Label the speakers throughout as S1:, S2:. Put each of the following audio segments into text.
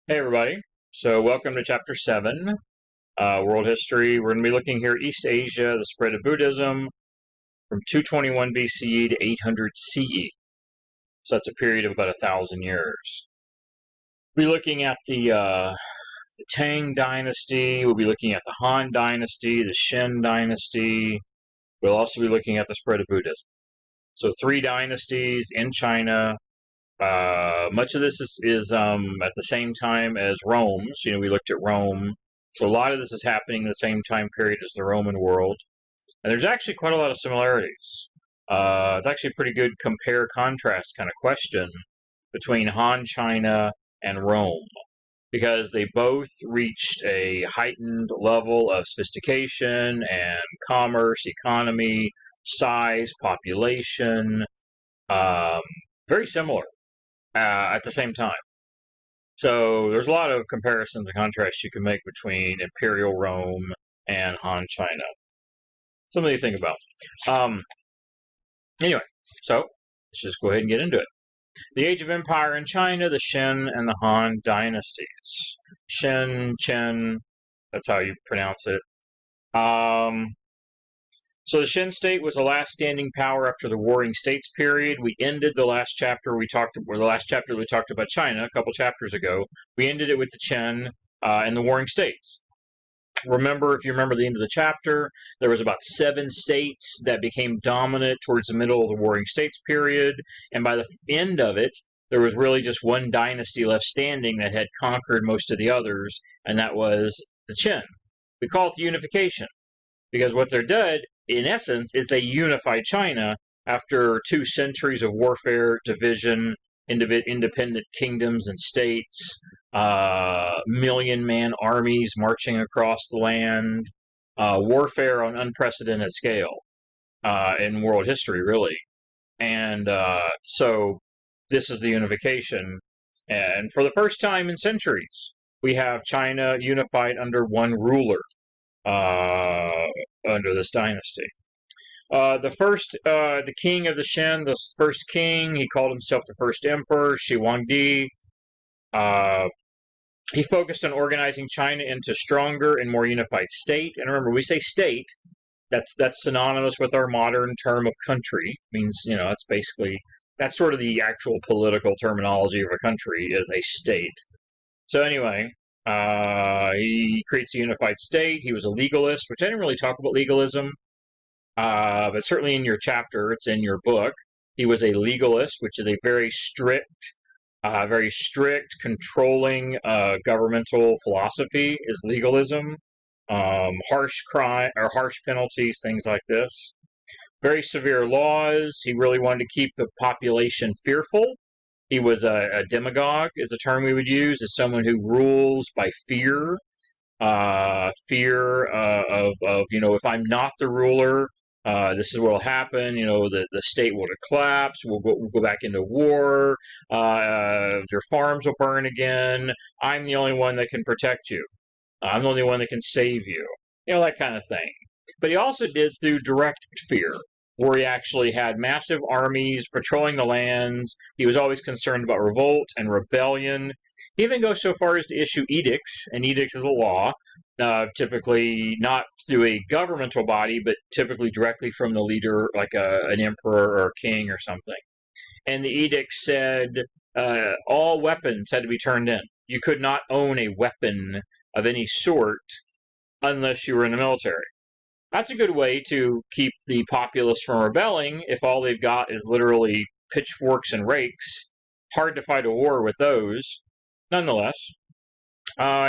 S1: Hey everybody, so welcome to Chapter 7, World History. We're going to be looking here at East Asia, the spread of Buddhism from 221 BCE to 800 CE. So that's a period of about 1,000 years. We'll be looking at the Tang Dynasty, we'll be looking at the Han Dynasty, the Shen Dynasty. We'll also be looking at the spread of Buddhism. So 3 dynasties in China. Much of this is at the same time as Rome. So, we looked at Rome. So a lot of this is happening in the same time period as the Roman world. And there's actually quite a lot of similarities. It's actually a pretty good compare-contrast kind of question between Han China and Rome, because they both reached a heightened level of sophistication and commerce, economy, size, population, very similar. At the same time. So there's a lot of comparisons and contrasts you can make between Imperial Rome and Han China. Something to think about. Anyway, so let's just go ahead and get into it. The Age of Empire in China, the Shen and the Han Dynasties. Shen, Chen, that's how you pronounce it. So the Shen state was the last standing power after the Warring States period. We ended the last chapter we talked about China a couple chapters ago. We ended it with the Chen and the Warring States. Remember, if you remember the end of the chapter, there was about 7 states that became dominant towards the middle of the Warring States period, and by the end of it, there was really just one dynasty left standing that had conquered most of the others, and that was the Chen. We call it the unification, because what they did, in essence, is they unified China after 2 centuries of warfare, division, independent kingdoms and states, million-man armies marching across the land, warfare on unprecedented scale in world history, really. And so this is the unification. And for the first time in centuries, we have China unified under one ruler. Under this dynasty. The king of the Shen, the first king, he called himself the first emperor, Shi Huangdi. He focused on organizing China into stronger and more unified state. And remember, we say state, that's synonymous with our modern term of country. It means, that's sort of the actual political terminology of a country, is a state. So anyway, he creates a unified state. He was a legalist, which I didn't really talk about legalism, but certainly in your chapter, it's in your book. He was a legalist, which is a very strict, controlling governmental philosophy is legalism. Harsh penalties, things like this. Very severe laws. He really wanted to keep the population fearful. He was a demagogue, is a term we would use, as someone who rules by fear. Fear of if I'm not the ruler, this is what will happen. The state will collapse. We'll go back into war. Your farms will burn again. I'm the only one that can protect you. I'm the only one that can save you. That kind of thing. But he also did through direct fear, where he actually had massive armies patrolling the lands. He was always concerned about revolt and rebellion. He even goes so far as to issue edicts, and edicts is a law, typically not through a governmental body, but typically directly from the leader, like an emperor or a king or something. And the edict said all weapons had to be turned in. You could not own a weapon of any sort unless you were in the military. That's a good way to keep the populace from rebelling if all they've got is literally pitchforks and rakes. Hard to fight a war with those. Nonetheless,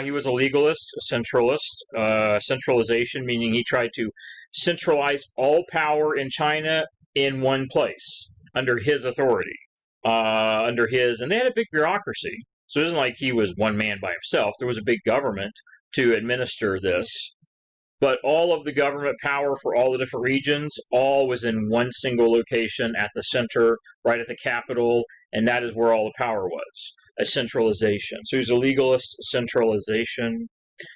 S1: he was a legalist, a centralist. Centralization, meaning he tried to centralize all power in China in one place, under his authority. And they had a big bureaucracy. So it isn't like he was one man by himself. There was a big government to administer this. But all of the government power for all the different regions, all was in one single location at the center, right at the capital, and that is where all the power was, a centralization. So he's a legalist, centralization.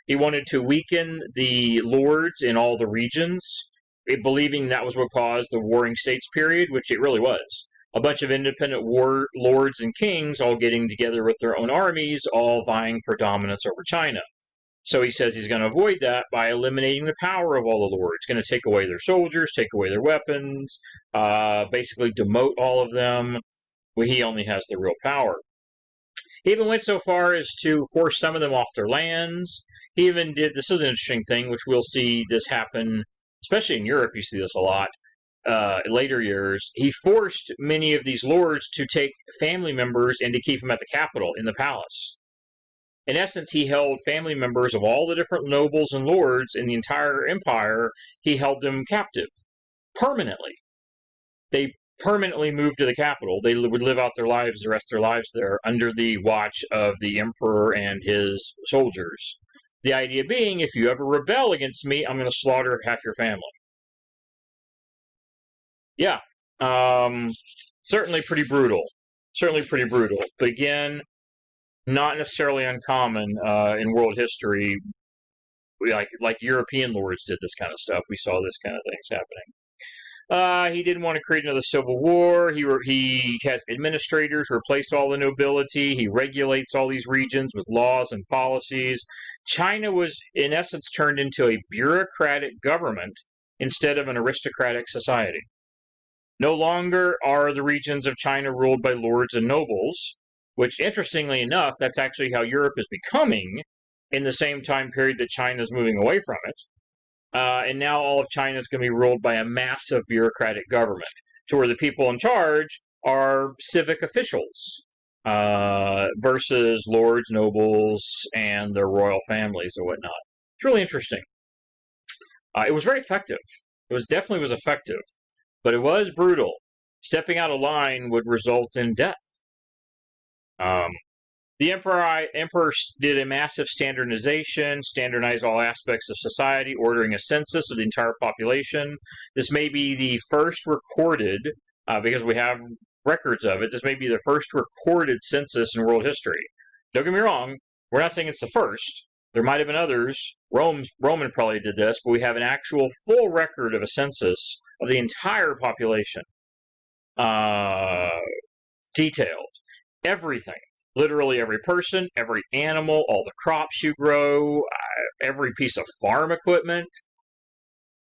S1: He wanted to weaken the lords in all the regions, believing that was what caused the Warring States period, which it really was. a bunch of independent lords and kings all getting together with their own armies, all vying for dominance over China. So he says he's going to avoid that by eliminating the power of all the lords. Going to take away their soldiers, take away their weapons, basically demote all of them. Well, he only has the real power. He even went so far as to force some of them off their lands. He even did, this is an interesting thing, which we'll see this happen, especially in Europe, you see this a lot, in later years. He forced many of these lords to take family members and to keep them at the capital, in the palace. In essence, he held family members of all the different nobles and lords in the entire empire, he held them captive, permanently. They permanently moved to the capital. They would live out their lives, the rest of their lives there, under the watch of the emperor and his soldiers. The idea being, if you ever rebel against me, I'm going to slaughter half your family. Yeah, certainly pretty brutal. Certainly pretty brutal. But again, not necessarily uncommon in world history. Like European lords did this kind of stuff. We saw this kind of things happening. He didn't want to create another civil war. He has administrators replace all the nobility. He regulates all these regions with laws and policies. China was, in essence, turned into a bureaucratic government instead of an aristocratic society. No longer are the regions of China ruled by lords and nobles, which, interestingly enough, that's actually how Europe is becoming in the same time period that China is moving away from it. And now all of China is going to be ruled by a massive bureaucratic government, to where the people in charge are civic officials versus lords, nobles, and their royal families and whatnot. It's really interesting. It was very effective. It definitely was effective, but it was brutal. Stepping out of line would result in death. The emperor did a massive standardization, standardized all aspects of society, ordering a census of the entire population. This may be the first recorded, because we have records of it, this may be the first recorded census in world history. Don't get me wrong, we're not saying it's the first. There might have been others. Roman probably did this, but we have an actual full record of a census of the entire population. Detailed. Everything. Literally every person, every animal, all the crops you grow, every piece of farm equipment.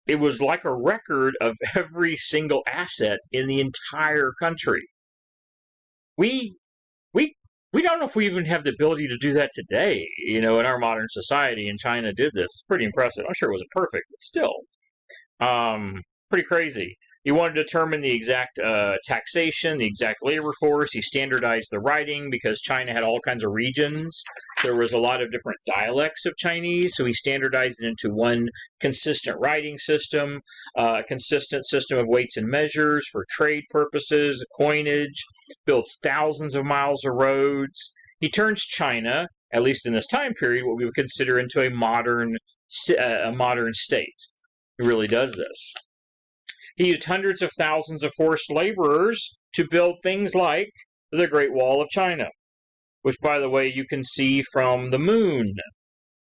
S1: It was like a record of every single asset in the entire country. We don't know if we even have the ability to do that today, in our modern society, and China did this. It's pretty impressive. I'm sure it wasn't perfect, but still. Pretty crazy. He wanted to determine the exact taxation, the exact labor force. He standardized the writing because China had all kinds of regions. There was a lot of different dialects of Chinese, so he standardized it into one consistent writing system, a consistent system of weights and measures for trade purposes, coinage, builds thousands of miles of roads. He turns China, at least in this time period, what we would consider into a modern state. He really does this. He used hundreds of thousands of forced laborers to build things like the Great Wall of China, which, by the way, you can see from the moon.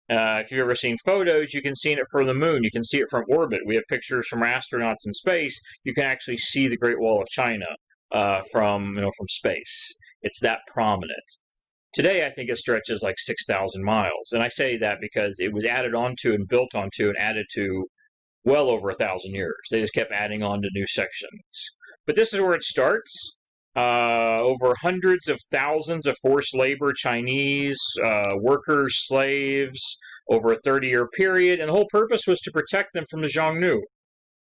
S1: If you've ever seen photos, you can see it from the moon. You can see it from orbit. We have pictures from astronauts in space. You can actually see the Great Wall of China from space. It's that prominent. Today, I think it stretches like 6,000 miles. And I say that because it was added onto and built onto and added to well over 1,000 years. They just kept adding on to new sections. But this is where it starts. Over hundreds of thousands of forced labor, Chinese workers, slaves, over a 30-year period. And the whole purpose was to protect them from the Xiongnu.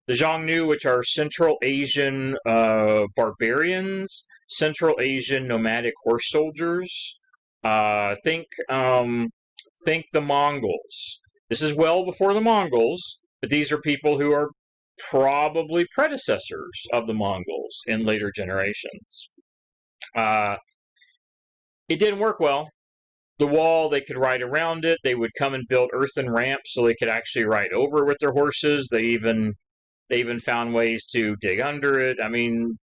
S1: The Xiongnu, which are Central Asian barbarians, Central Asian nomadic horse soldiers. Think the Mongols. This is well before the Mongols. But these are people who are probably predecessors of the Mongols in later generations. It didn't work well. The wall, they could ride around it. They would come and build earthen ramps so they could actually ride over it with their horses. They even found ways to dig under it. I mean,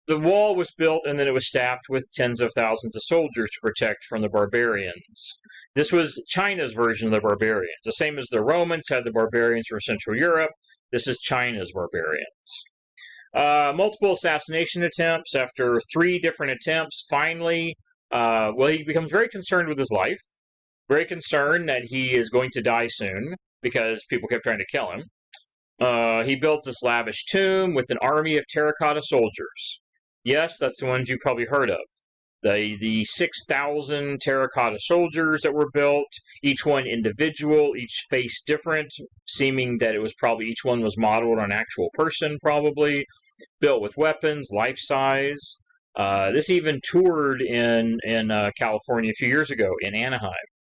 S1: the wall was built and then it was staffed with tens of thousands of soldiers to protect from the barbarians. This was China's version of the barbarians. The same as the Romans had the barbarians from Central Europe, this is China's barbarians. Multiple assassination attempts. After 3 different attempts, finally, he becomes very concerned with his life, very concerned that he is going to die soon because people kept trying to kill him. He builds this lavish tomb with an army of terracotta soldiers. Yes, that's the ones you probably heard of. The 6,000 terracotta soldiers that were built, each one individual, each face different, seeming that it was probably each one was modeled on an actual person, probably, built with weapons, life-size. This even toured in California a few years ago, in Anaheim.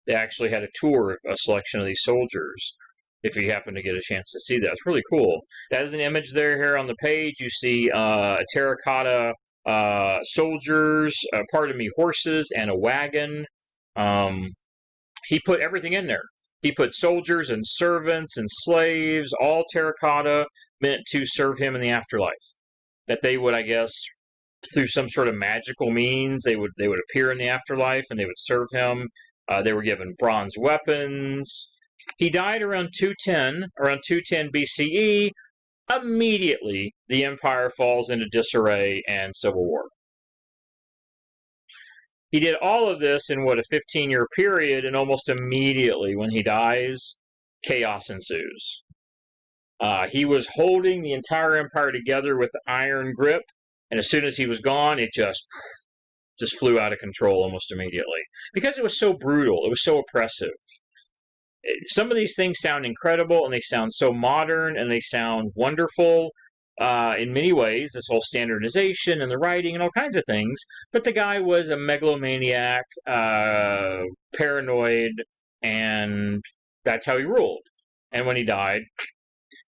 S1: They actually had a tour of a selection of these soldiers, if you happen to get a chance to see that. It's really cool. That is an image there here on the page. You see terracotta soldiers, horses, and a wagon. He put everything in there. He put soldiers and servants and slaves, all terracotta, meant to serve him in the afterlife. That they would, I guess, through some sort of magical means, they would appear in the afterlife and they would serve him. They were given bronze weapons. He died around 210 BCE. Immediately, the empire falls into disarray and civil war. He did all of this in, a 15-year period, and almost immediately when he dies, chaos ensues. He was holding the entire empire together with an iron grip, and as soon as he was gone, it just flew out of control almost immediately. Because it was so brutal, it was so oppressive. Some of these things sound incredible, and they sound so modern, and they sound wonderful in many ways, this whole standardization and the writing and all kinds of things. But the guy was a megalomaniac, paranoid, and that's how he ruled. And when he died,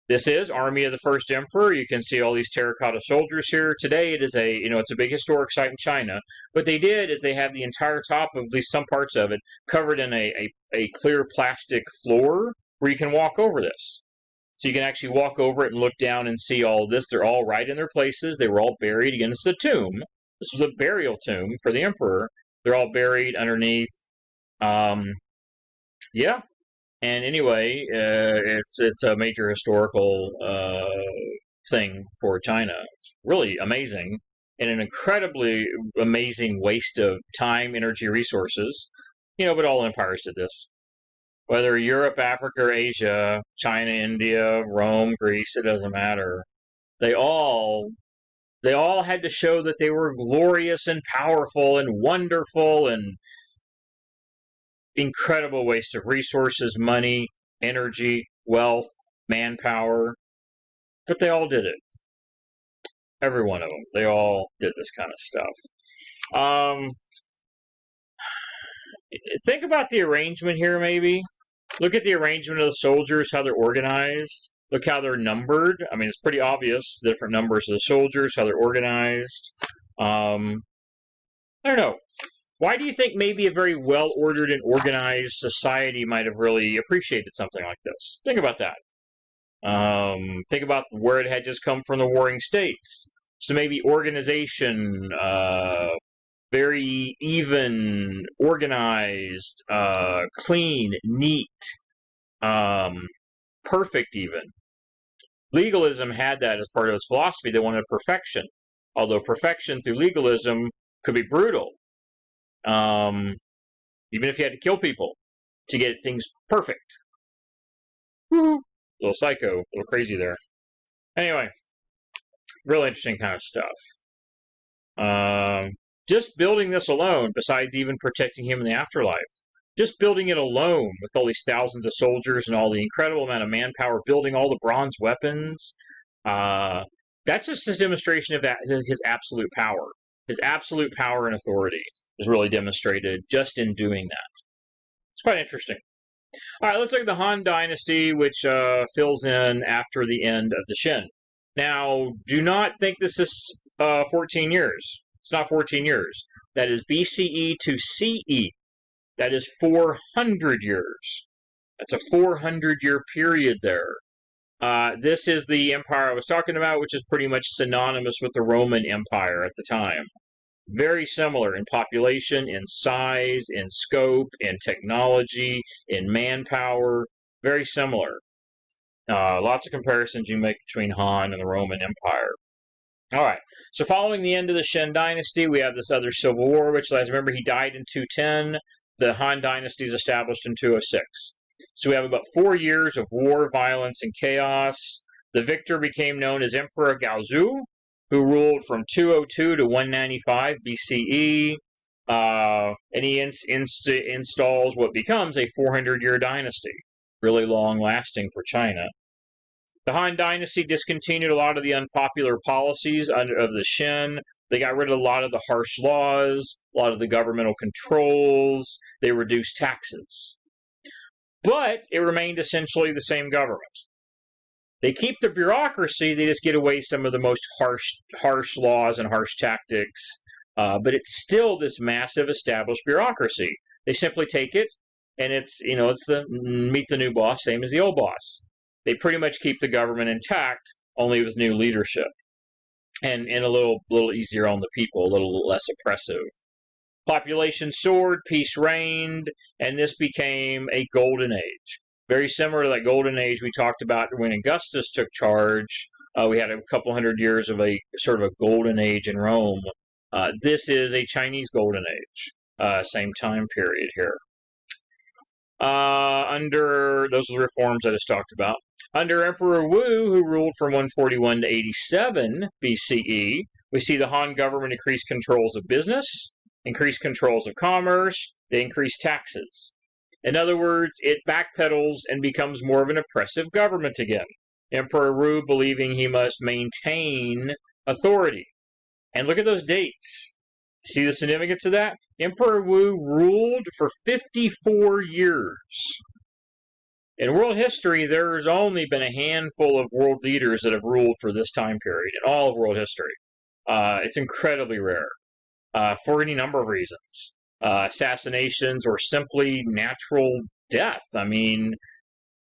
S1: this is Army of the First Emperor. You can see all these terracotta soldiers here. Today it is it's a big historic site in China. What they did is they have the entire top of at least some parts of it covered in a clear plastic floor where you can walk over this. So you can actually walk over it and look down and see all of this. They're all right in their places. They were all buried. Again, this is a tomb. This was a burial tomb for the emperor. They're all buried underneath. Yeah. And anyway, it's a major historical thing for China. It's really amazing, and an incredibly amazing waste of time, energy, resources. But all empires did this. Whether Europe, Africa, or Asia, China, India, Rome, Greece, it doesn't matter. They all had to show that they were glorious and powerful and wonderful, and incredible waste of resources, money, energy, wealth, manpower. But they all did it. Every one of them. They all did this kind of stuff. Think about the arrangement here, maybe. Look at the arrangement of the soldiers, how they're organized. Look how they're numbered. I mean, it's pretty obvious, the different numbers of the soldiers, how they're organized. I don't know. Why do you think maybe a very well-ordered and organized society might have really appreciated something like this? Think about that. Think about where it had just come from, the warring states. So maybe organization, very even, organized, clean, neat, perfect even. Legalism had that as part of its philosophy. They wanted perfection. Although perfection through legalism could be brutal. Even if you had to kill people to get things perfect. Woo! Little psycho, a little crazy there. Anyway, real interesting kind of stuff. Just building this alone, besides even protecting him in the afterlife, just building it alone with all these thousands of soldiers and all the incredible amount of manpower, building all the bronze weapons, that's just a demonstration of his absolute power. His absolute power and authority is really demonstrated just in doing that. It's quite interesting. All right, let's look at the Han Dynasty, which fills in after the end of the Qin. Now, do not think this is 14 years. It's not 14 years. That is BCE to CE. That is 400 years. That's a 400-year period there. This is the empire I was talking about, which is pretty much synonymous with the Roman Empire at the time. Very similar in population, in size, in scope, in technology, in manpower. Very similar. Lots of comparisons you make between Han and the Roman Empire. All right. So following the end of the Shen Dynasty, we have this other civil war, which, as remember, he died in 210. The Han Dynasty is established in 206. So we have about 4 years of war, violence, and chaos. The victor became known as Emperor Gaozu, who ruled from 202 to 195 BCE. And he installs what becomes a 400-year dynasty, really long-lasting for China. The Han Dynasty discontinued a lot of the unpopular policies of the Shen. They got rid of a lot of the harsh laws, a lot of the governmental controls. They reduced taxes. But it remained essentially the same government. They keep the bureaucracy, they just get away some of the most harsh laws and harsh tactics. But it's still this massive established bureaucracy. They simply take it, and it's the meet the new boss, same as the old boss. They pretty much keep the government intact, only with new leadership. And a little easier on the people, a little less oppressive. Population soared, peace reigned, and this became a golden age. Very similar to that golden age we talked about when Augustus took charge. We had a couple hundred years of a sort of a golden age in Rome. This is a Chinese golden age, same time period here. Under those are the reforms I just talked about. Under Emperor Wu, who ruled from 141 to 87 BCE, we see the Han government increase controls of business, increase controls of commerce, they increase taxes. In other words, it backpedals and becomes more of an oppressive government again. Emperor Wu believing he must maintain authority. And look at those dates. See the significance of that? Emperor Wu ruled for 54 years. In world history, there's only been a handful of world leaders that have ruled for this time period in all of world history. It's incredibly rare for any number of reasons. Assassinations or simply natural death. I mean,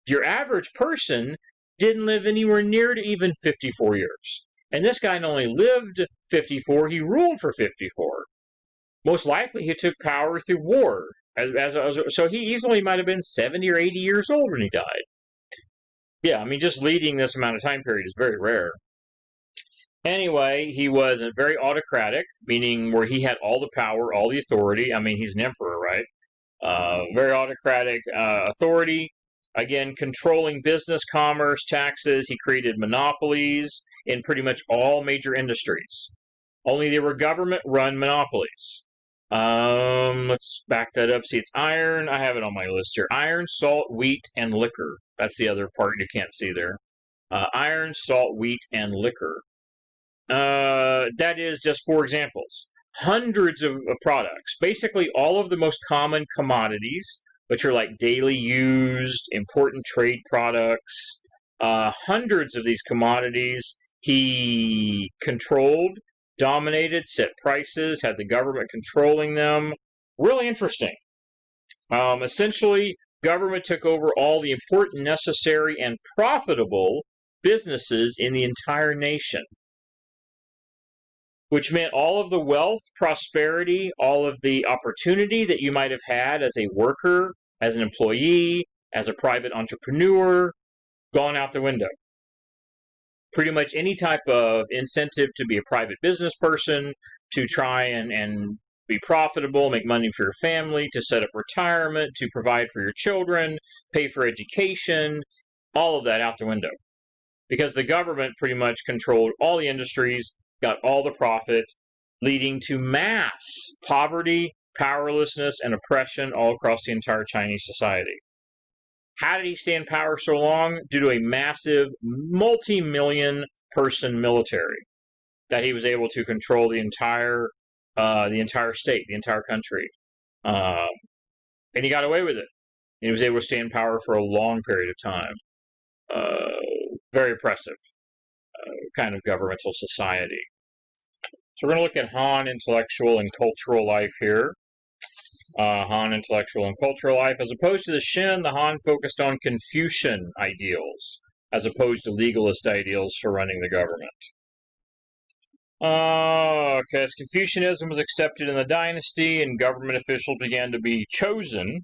S1: your average person didn't live anywhere near to even 54 years. And this guy not only lived 54, he ruled for 54. Most likely he took power through war. So he easily might have been 70 or 80 years old when he died. Yeah, I mean, just leading this amount of time period is very rare. Anyway, he was very autocratic, meaning where he had all the power, all the authority. I mean, he's an emperor, right? Very autocratic authority. Again, controlling business, commerce, taxes. He created monopolies in pretty much all major industries. Only they were government-run monopolies. Let's back that up. See, it's iron. I have it on my list here. Iron, salt, wheat, and liquor. That's the other part you can't see there. Iron, salt, wheat, and liquor. That is just 4 examples. Hundreds of products. Basically, all of the most common commodities, which are like daily used, important trade products. Hundreds of these commodities he controlled, dominated, set prices, had the government controlling them. Really interesting. Essentially, government took over all the important, necessary, and profitable businesses in the entire nation, which meant all of the wealth, prosperity, all of the opportunity that you might have had as a worker, as an employee, as a private entrepreneur, gone out the window. Pretty much any type of incentive to be a private business person, to try and be profitable, make money for your family, to set up retirement, to provide for your children, pay for education, all of that out the window. Because the government pretty much controlled all the industries, got all the profit, leading to mass poverty, powerlessness, and oppression all across the entire Chinese society. How did he stay in power so long? Due to a massive, multi-million person military that he was able to control the entire state, the entire country. And he got away with it. He was able to stay in power for a long period of time. Very oppressive kind of governmental society. So we're going to look at Han intellectual and cultural life here. Han intellectual and cultural life. As opposed to the Shen, the Han focused on Confucian ideals, as opposed to legalist ideals for running the government. Okay, as Confucianism was accepted in the dynasty and government officials began to be chosen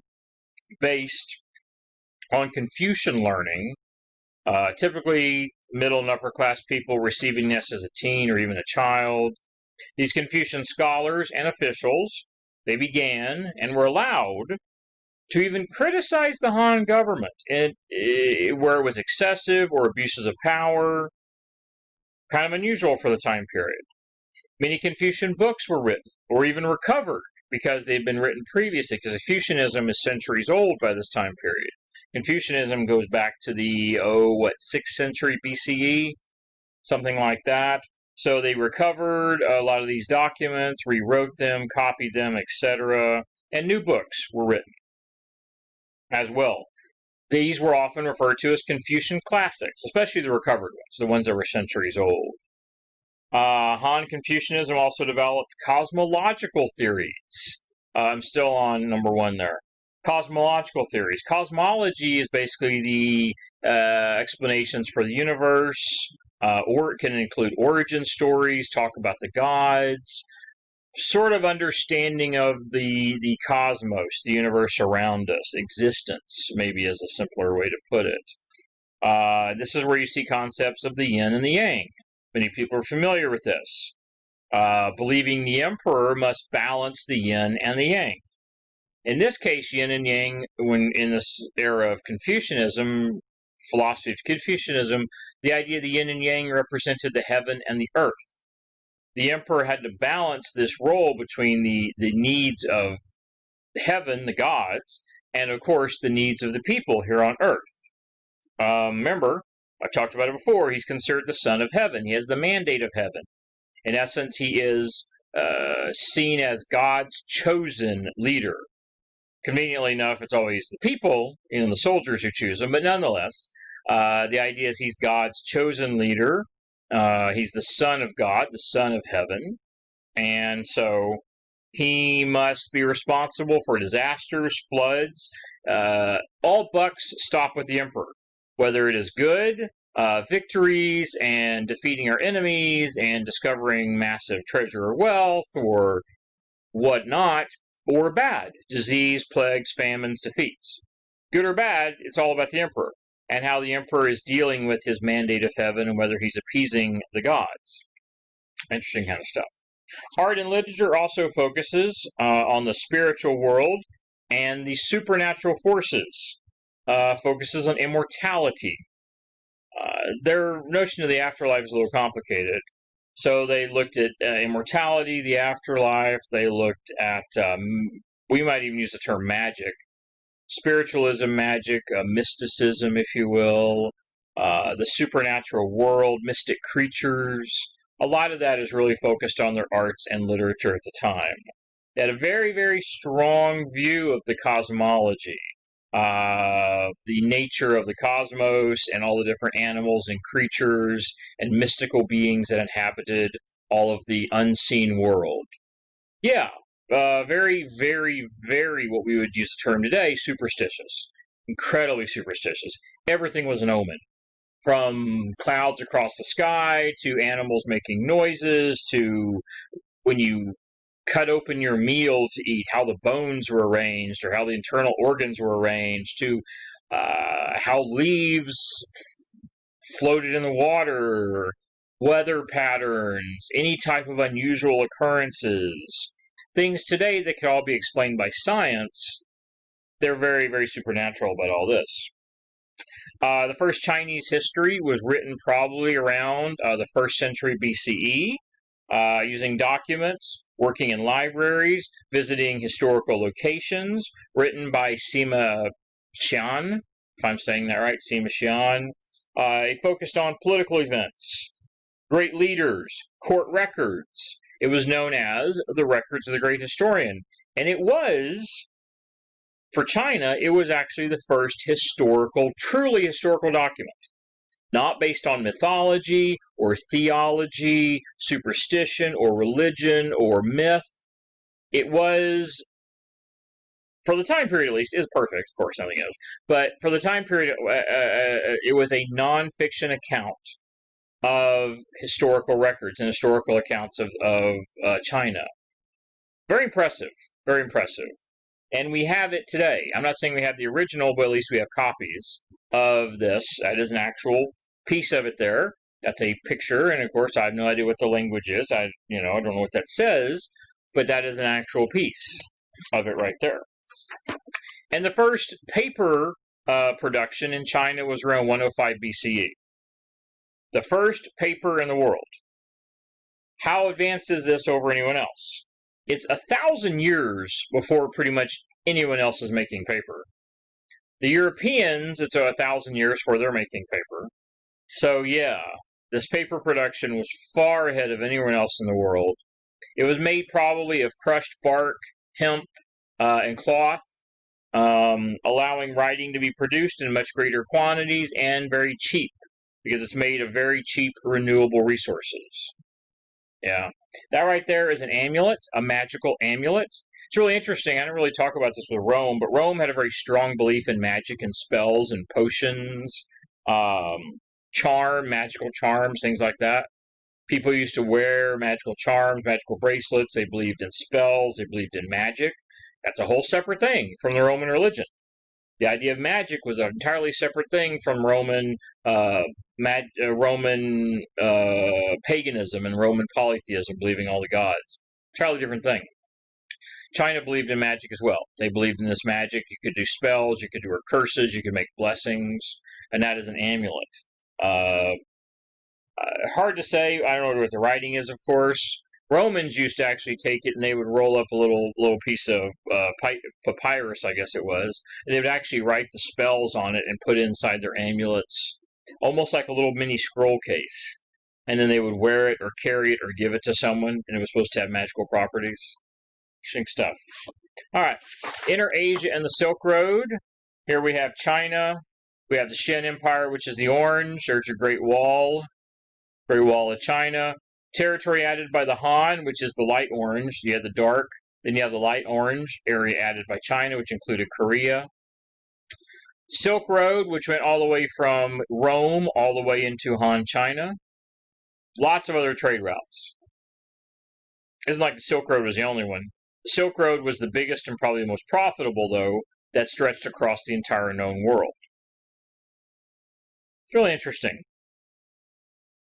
S1: based on Confucian learning, typically middle and upper class people receiving this as a teen or even a child. These Confucian scholars and officials, they began and were allowed to even criticize the Han government where it was excessive or abuses of power, kind of unusual for the time period. Many Confucian books were written or even recovered because they'd been written previously, because Confucianism is centuries old by this time period. Confucianism goes back to the, 6th century BCE, something like that. So they recovered a lot of these documents, rewrote them, copied them, etc., and new books were written as well. These were often referred to as Confucian classics, especially the recovered ones, the ones that were centuries old. Han Confucianism also developed cosmological theories. I'm still on number 1 there. Cosmological theories. Cosmology is basically the explanations for the universe, or it can include origin stories, talk about the gods, sort of understanding of the cosmos, the universe around us, existence, maybe is a simpler way to put it. This is where you see concepts of the yin and the yang. Many people are familiar with this. Believing the emperor must balance the yin and the yang. In this case, yin and yang, when in this era of Confucianism, philosophy of Confucianism, the idea of the yin and yang represented the heaven and the earth. The emperor had to balance this role between the needs of heaven, the gods, and of course the needs of the people here on earth. Remember, I've talked about it before, he's considered the son of heaven. He has the mandate of heaven. In essence, he is seen as God's chosen leader. Conveniently enough, it's always the people, the soldiers who choose him, but nonetheless, the idea is he's God's chosen leader. He's the son of God, the son of heaven, and so he must be responsible for disasters, floods. All bucks stop with the emperor, whether it is good, victories, and defeating our enemies, and discovering massive treasure or wealth, or whatnot, or bad, disease, plagues, famines, defeats. Good or bad, it's all about the emperor, and how the emperor is dealing with his mandate of heaven and whether he's appeasing the gods. Interesting kind of stuff. Art and literature also focuses on the spiritual world and the supernatural forces. Focuses on immortality. Their notion of the afterlife is a little complicated. So they looked at immortality, the afterlife. They looked at, we might even use the term magic. Spiritualism, magic, mysticism, if you will, the supernatural world, mystic creatures. A lot of that is really focused on their arts and literature at the time. They had a very, very strong view of the cosmology, the nature of the cosmos and all the different animals and creatures and mystical beings that inhabited all of the unseen world. Yeah. Very, very, very, what we would use the term today, superstitious. Incredibly superstitious. Everything was an omen. From clouds across the sky, to animals making noises, to when you cut open your meal to eat, how the bones were arranged, or how the internal organs were arranged, to how leaves floated in the water, weather patterns, any type of unusual occurrences. Things today that could all be explained by science, they're very, very supernatural about all this. The first Chinese history was written probably around the 1st century BCE, using documents, working in libraries, visiting historical locations, written by Sima Qian, if I'm saying that right, Sima Qian. It focused on political events, great leaders, court records. It was known as the Records of the Great Historian. And it was, for China, it was actually the first truly historical document. Not based on mythology or theology, superstition or religion or myth. It was, for the time period at least, is perfect, of course nothing is, but for the time period, it was a non-fiction account of historical records and historical accounts of China. Very impressive, very impressive. And we have it today. I'm not saying we have the original, but at least we have copies of this. That is an actual piece of it there. That's a picture, and of course I have no idea what the language is. I don't know what that says, but that is an actual piece of it right there. And the first paper production in China was around 105 BCE. The first paper in the world. How advanced is this over anyone else? It's 1,000 years before pretty much anyone else is making paper. The Europeans, it's 1,000 years before they're making paper. So yeah, this paper production was far ahead of anyone else in the world. It was made probably of crushed bark, hemp, and cloth, allowing writing to be produced in much greater quantities and very cheap, because it's made of very cheap renewable resources. Yeah, that right there is an amulet, a magical amulet. It's really interesting. I didn't really talk about this with Rome, but Rome had a very strong belief in magic and spells and potions, magical charms, things like that. People used to wear magical charms, magical bracelets. They believed in spells. They believed in magic. That's a whole separate thing from the Roman religion. The idea of magic was an entirely separate thing from Roman paganism and Roman polytheism, believing all the gods. Entirely different thing. China believed in magic as well. They believed in this magic. You could do spells, you could do curses, you could make blessings, and that is an amulet. Hard to say. I don't know what the writing is, of course. Romans used to actually take it and they would roll up a little piece of papyrus, I guess it was, and they would actually write the spells on it and put it inside their amulets, almost like a little mini scroll case. And then they would wear it or carry it or give it to someone, and it was supposed to have magical properties. Interesting stuff. All right, Inner Asia and the Silk Road. Here we have China. We have the Kushan Empire, which is the orange. There's your Great Wall of China. Territory added by the Han, which is the light orange. You have the dark. Then you have the light orange area added by China, which included Korea. Silk Road, which went all the way from Rome all the way into Han China. Lots of other trade routes. It isn't like the Silk Road was the only one. The Silk Road was the biggest and probably the most profitable, though, that stretched across the entire known world. It's really interesting.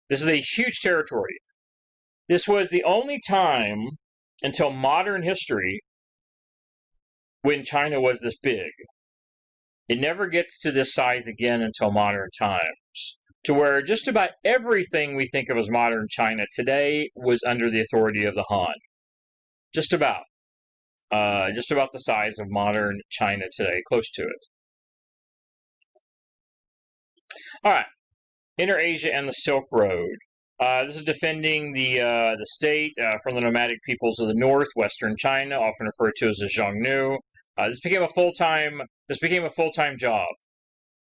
S1: This is a huge territory. This was the only time until modern history when China was this big. It never gets to this size again until modern times, to where just about everything we think of as modern China today was under the authority of the Han. Just about the size of modern China today, close to it. All right, Inner Asia and the Silk Road. This is defending the state from the nomadic peoples of the north, western China, often referred to as the Xiongnu. This became a full-time job.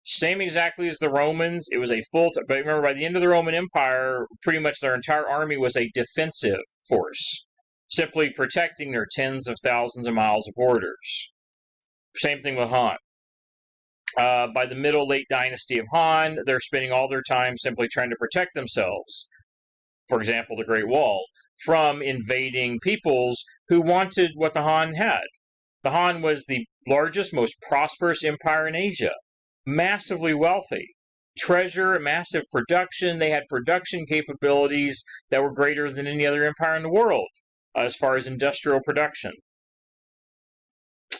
S1: Same exactly as the Romans. It was a full-time. But remember, by the end of the Roman Empire, pretty much their entire army was a defensive force, simply protecting their tens of thousands of miles of borders. Same thing with Han. By the late dynasty of Han, they're spending all their time simply trying to protect themselves, for example, the Great Wall, from invading peoples who wanted what the Han had. The Han was the largest, most prosperous empire in Asia, massively wealthy, treasure, massive production. They had production capabilities that were greater than any other empire in the world as far as industrial production.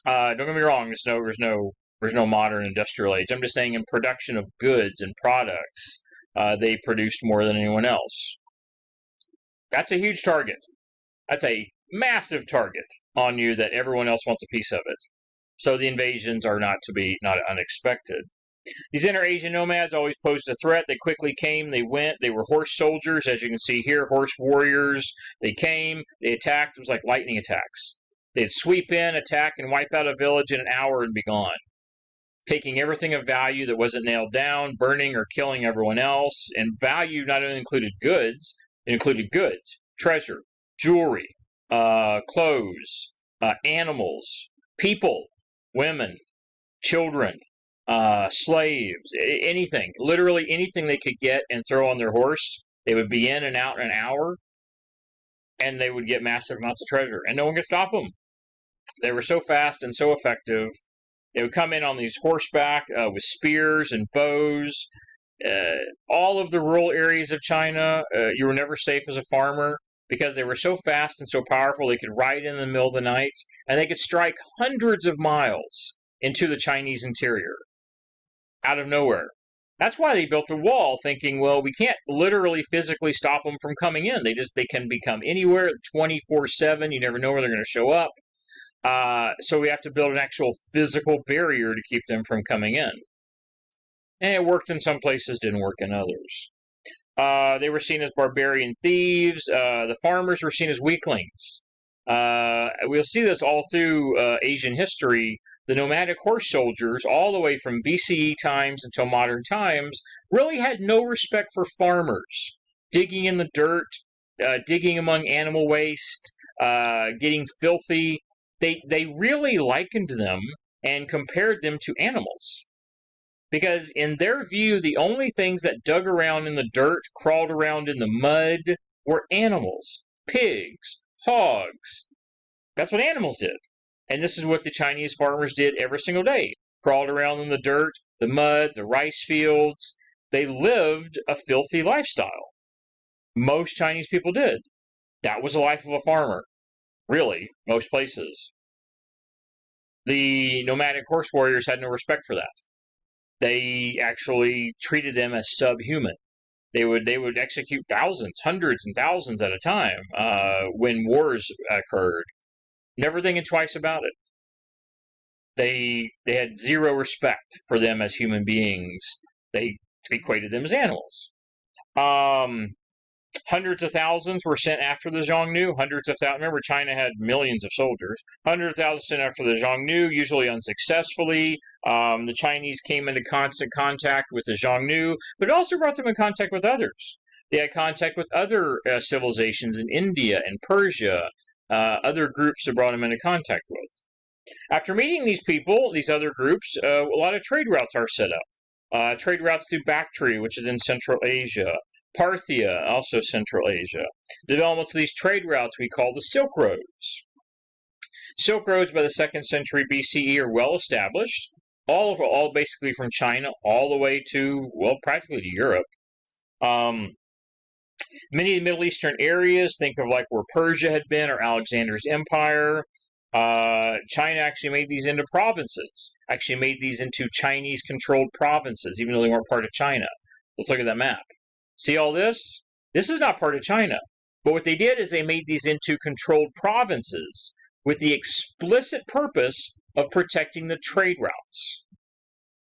S1: Don't get me wrong, there's no modern industrial age. I'm just saying in production of goods and products, they produced more than anyone else. That's a huge target. That's a massive target on you that everyone else wants a piece of it. So the invasions are not unexpected. These Inner Asian nomads always posed a threat. They quickly came, they went. They were horse soldiers, as you can see here, horse warriors. They came, they attacked. It was like lightning attacks. They'd sweep in, attack, and wipe out a village in an hour and be gone, taking everything of value that wasn't nailed down, burning or killing everyone else. And value not only included goods, it included goods, treasure, jewelry, clothes, animals, people, women, children, slaves, anything, literally anything they could get and throw on their horse. They would be in and out in an hour, and they would get massive amounts of treasure, and no one could stop them. They were so fast and so effective. They would come in on these horseback with spears and bows. All of the rural areas of China, you were never safe as a farmer because they were so fast and so powerful. They could ride in the middle of the night, and they could strike hundreds of miles into the Chinese interior out of nowhere. That's why they built a wall, thinking, well, we can't literally physically stop them from coming in. They can become anywhere 24/7. You never know where they're going to show up. So we have to build an actual physical barrier to keep them from coming in. And it worked in some places, didn't work in others. They were seen as barbarian thieves. The farmers were seen as weaklings. We'll see this all through Asian history. The nomadic horse soldiers, all the way from BCE times until modern times, really had no respect for farmers. Digging in the dirt, digging among animal waste, getting filthy. They really likened them and compared them to animals. Because in their view, the only things that dug around in the dirt, crawled around in the mud, were animals. Pigs, hogs. That's what animals did. And this is what the Chinese farmers did every single day. Crawled around in the dirt, the mud, the rice fields. They lived a filthy lifestyle. Most Chinese people did. That was the life of a farmer. Really, most places. The nomadic horse warriors had no respect for that. They actually treated them as subhuman. They would execute thousands, hundreds, and thousands at a time when wars occurred. Never thinking twice about it. They had zero respect for them as human beings. They equated them as animals. Hundreds of thousands were sent after the Xiongnu. Remember, China had millions of soldiers. Hundreds of thousands sent after the Xiongnu, usually unsuccessfully. The Chinese came into constant contact with the Xiongnu, but it also brought them in contact with others. They had contact with other civilizations in India and Persia, other groups that brought them into contact with. After meeting these people, these other groups, a lot of trade routes are set up. Trade routes through Bactria, which is in Central Asia. Parthia, also Central Asia. The developments of these trade routes we call the Silk Roads. Silk Roads by the 2nd century BCE are well established, all basically from China all the way to, well, practically to Europe. Many of the Middle Eastern areas, think of like where Persia had been or Alexander's empire. China actually made these into provinces, actually made these into Chinese-controlled provinces, even though they weren't part of China. Let's look at that map. See all this? This is not part of China. But what they did is they made these into controlled provinces with the explicit purpose of protecting the trade routes.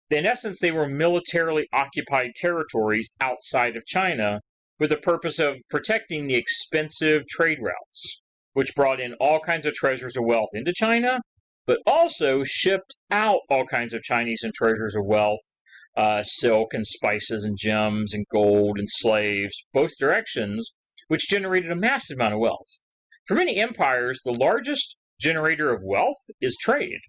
S1: In essence, they were militarily occupied territories outside of China with the purpose of protecting the expensive trade routes, which brought in all kinds of treasures of wealth into China, but also shipped out all kinds of Chinese and treasures of wealth, silk and spices and gems and gold and slaves, both directions, which generated a massive amount of wealth. For many empires, the largest generator of wealth is trade.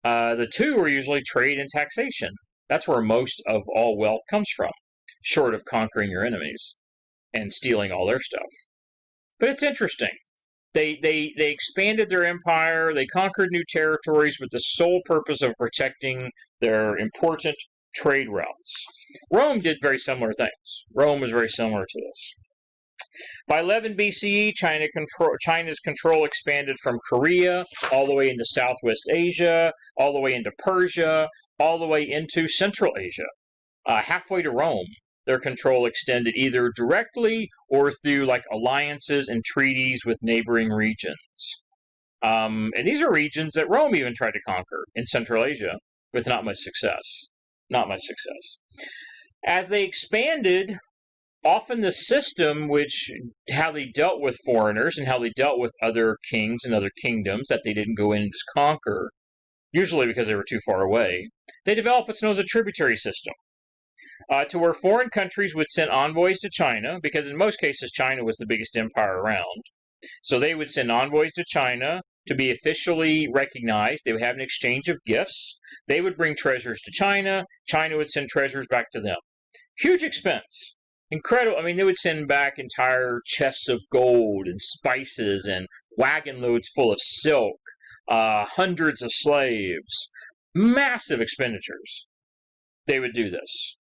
S1: The two are usually trade and taxation. That's where most of all wealth comes from, short of conquering your enemies and stealing all their stuff. But it's interesting. They expanded their empire, they conquered new territories with the sole purpose of protecting their important trade routes. Rome did very similar things. Rome was very similar to this. By 11 BCE, China's control expanded from Korea all the way into Southwest Asia, all the way into Persia, all the way into Central Asia. Halfway to Rome, their control extended either directly or through like alliances and treaties with neighboring regions. And these are regions that Rome even tried to conquer in Central Asia with not much success. As they expanded, often the system how they dealt with foreigners and how they dealt with other kings and other kingdoms that they didn't go in and just conquer, usually because they were too far away, they developed what's known as a tributary system. To where foreign countries would send envoys to China, because in most cases China was the biggest empire around. So they would send envoys to China to be officially recognized. They would have an exchange of gifts. They would bring treasures to China. China would send treasures back to them. Huge expense. Incredible. I mean, they would send back entire chests of gold and spices and wagon loads full of silk, hundreds of slaves. Massive expenditures. They would do this.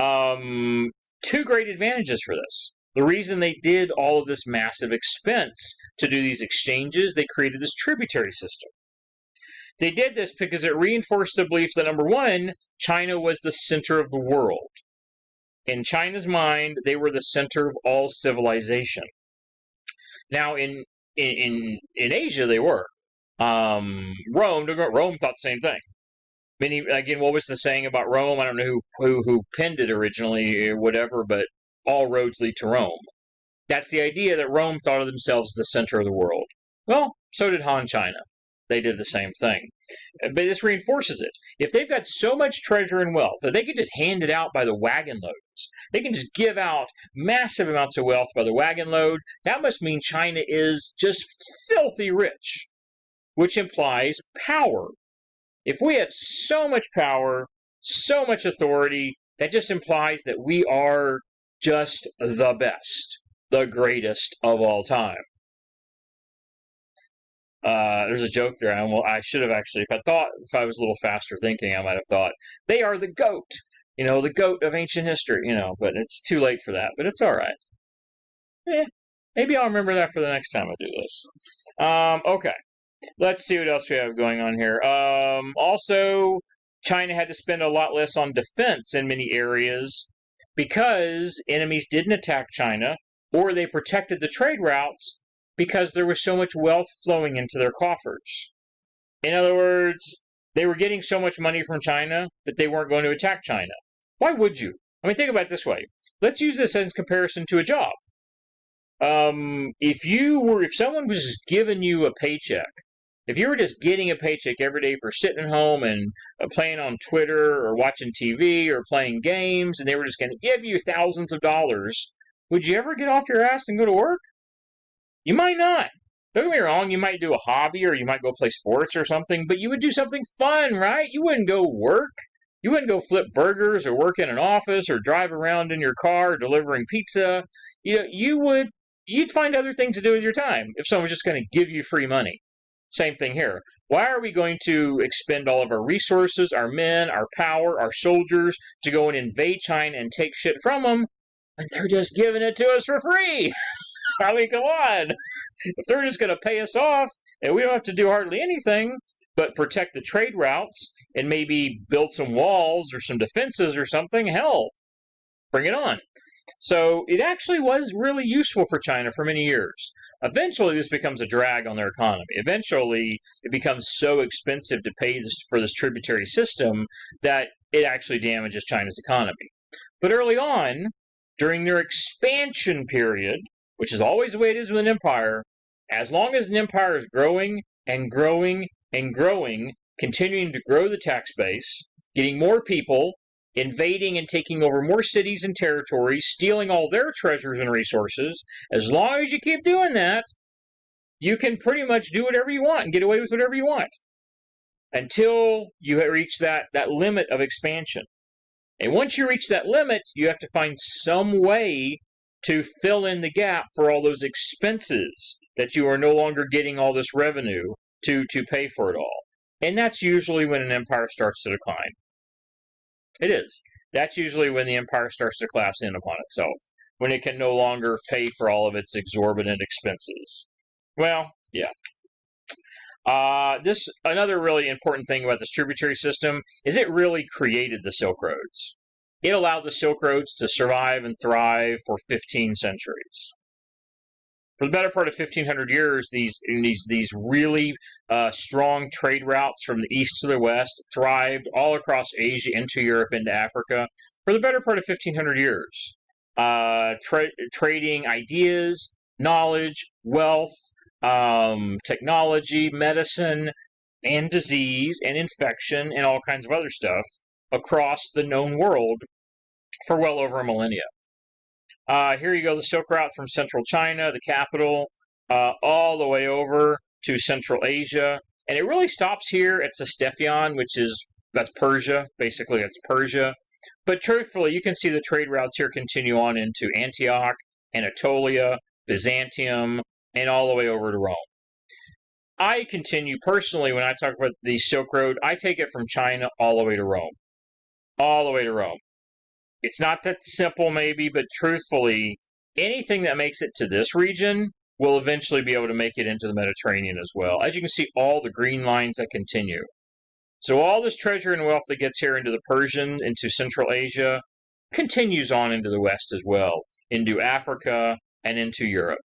S1: Two great advantages for this. The reason they did all of this massive expense to do these exchanges, they created this tributary system. They did this because it reinforced the belief that, number one, China was the center of the world. In China's mind, they were the center of all civilization. Now, in Asia, they were. Rome thought the same thing. Again, what was the saying about Rome? I don't know who penned it originally or whatever, but all roads lead to Rome. That's the idea that Rome thought of themselves as the center of the world. Well, so did Han China. They did the same thing. But this reinforces it. If they've got so much treasure and wealth that they can just hand it out by the wagon loads, they can just give out massive amounts of wealth by the wagon load, that must mean China is just filthy rich, which implies power. If we have so much power, so much authority, that just implies that we are just the best, the greatest of all time. There's a joke there. I should have actually, if I was a little faster thinking, I might have thought, they are the GOAT, the GOAT of ancient history, but it's too late for that, but it's all right. Maybe I'll remember that for the next time I do this. Okay. Let's see what else we have going on here. Also, China had to spend a lot less on defense in many areas because enemies didn't attack China, or they protected the trade routes because there was so much wealth flowing into their coffers. In other words, they were getting so much money from China that they weren't going to attack China. Why would you? Think about it this way. Let's use this as a comparison to a job. If someone was just giving you a paycheck, if you were just getting a paycheck every day for sitting at home and playing on Twitter or watching TV or playing games, and they were just going to give you thousands of dollars, would you ever get off your ass and go to work? You might not. Don't get me wrong, you might do a hobby or you might go play sports or something, but you would do something fun, right? You wouldn't go work. You wouldn't go flip burgers or work in an office or drive around in your car delivering pizza. You'd find other things to do with your time if someone was just going to give you free money. Same thing here. Why are we going to expend all of our resources, our men, our power, our soldiers to go and invade China and take shit from them when they're just giving it to us for free? Come on. If they're just going to pay us off and we don't have to do hardly anything but protect the trade routes and maybe build some walls or some defenses or something, hell, bring it on. So it actually was really useful for China for many years. Eventually, this becomes a drag on their economy. Eventually, it becomes so expensive to pay for this tributary system that it actually damages China's economy. But early on, during their expansion period, which is always the way it is with an empire, as long as an empire is growing and growing and growing, continuing to grow the tax base, getting more people, invading and taking over more cities and territories, stealing all their treasures and resources, as long as you keep doing that, you can pretty much do whatever you want and get away with whatever you want until you reach that limit of expansion. And once you reach that limit, you have to find some way to fill in the gap for all those expenses that you are no longer getting all this revenue to pay for it all. And that's usually when an empire starts to decline. It is. That's usually when the empire starts to collapse in upon itself, when it can no longer pay for all of its exorbitant expenses. Well, yeah. Another really important thing about this tributary system is it really created the Silk Roads. It allowed the Silk Roads to survive and thrive for 15 centuries. For the better part of 1,500 years, these really strong trade routes from the east to the west thrived all across Asia, into Europe, into Africa, for the better part of 1,500 years. Trading ideas, knowledge, wealth, technology, medicine, and disease, and infection, and all kinds of other stuff across the known world for well over a millennia. Here you go, the Silk Route from central China, the capital, all the way over to Central Asia. And it really stops here at Ctesiphon, that's Persia. Basically, that's Persia. But truthfully, you can see the trade routes here continue on into Antioch, Anatolia, Byzantium, and all the way over to Rome. I continue personally, when I talk about the Silk Road, I take it from China all the way to Rome. All the way to Rome. It's not that simple, maybe, but truthfully, anything that makes it to this region will eventually be able to make it into the Mediterranean as well. As you can see, all the green lines that continue. So all this treasure and wealth that gets here into the Persian, into Central Asia, continues on into the West as well, into Africa and into Europe.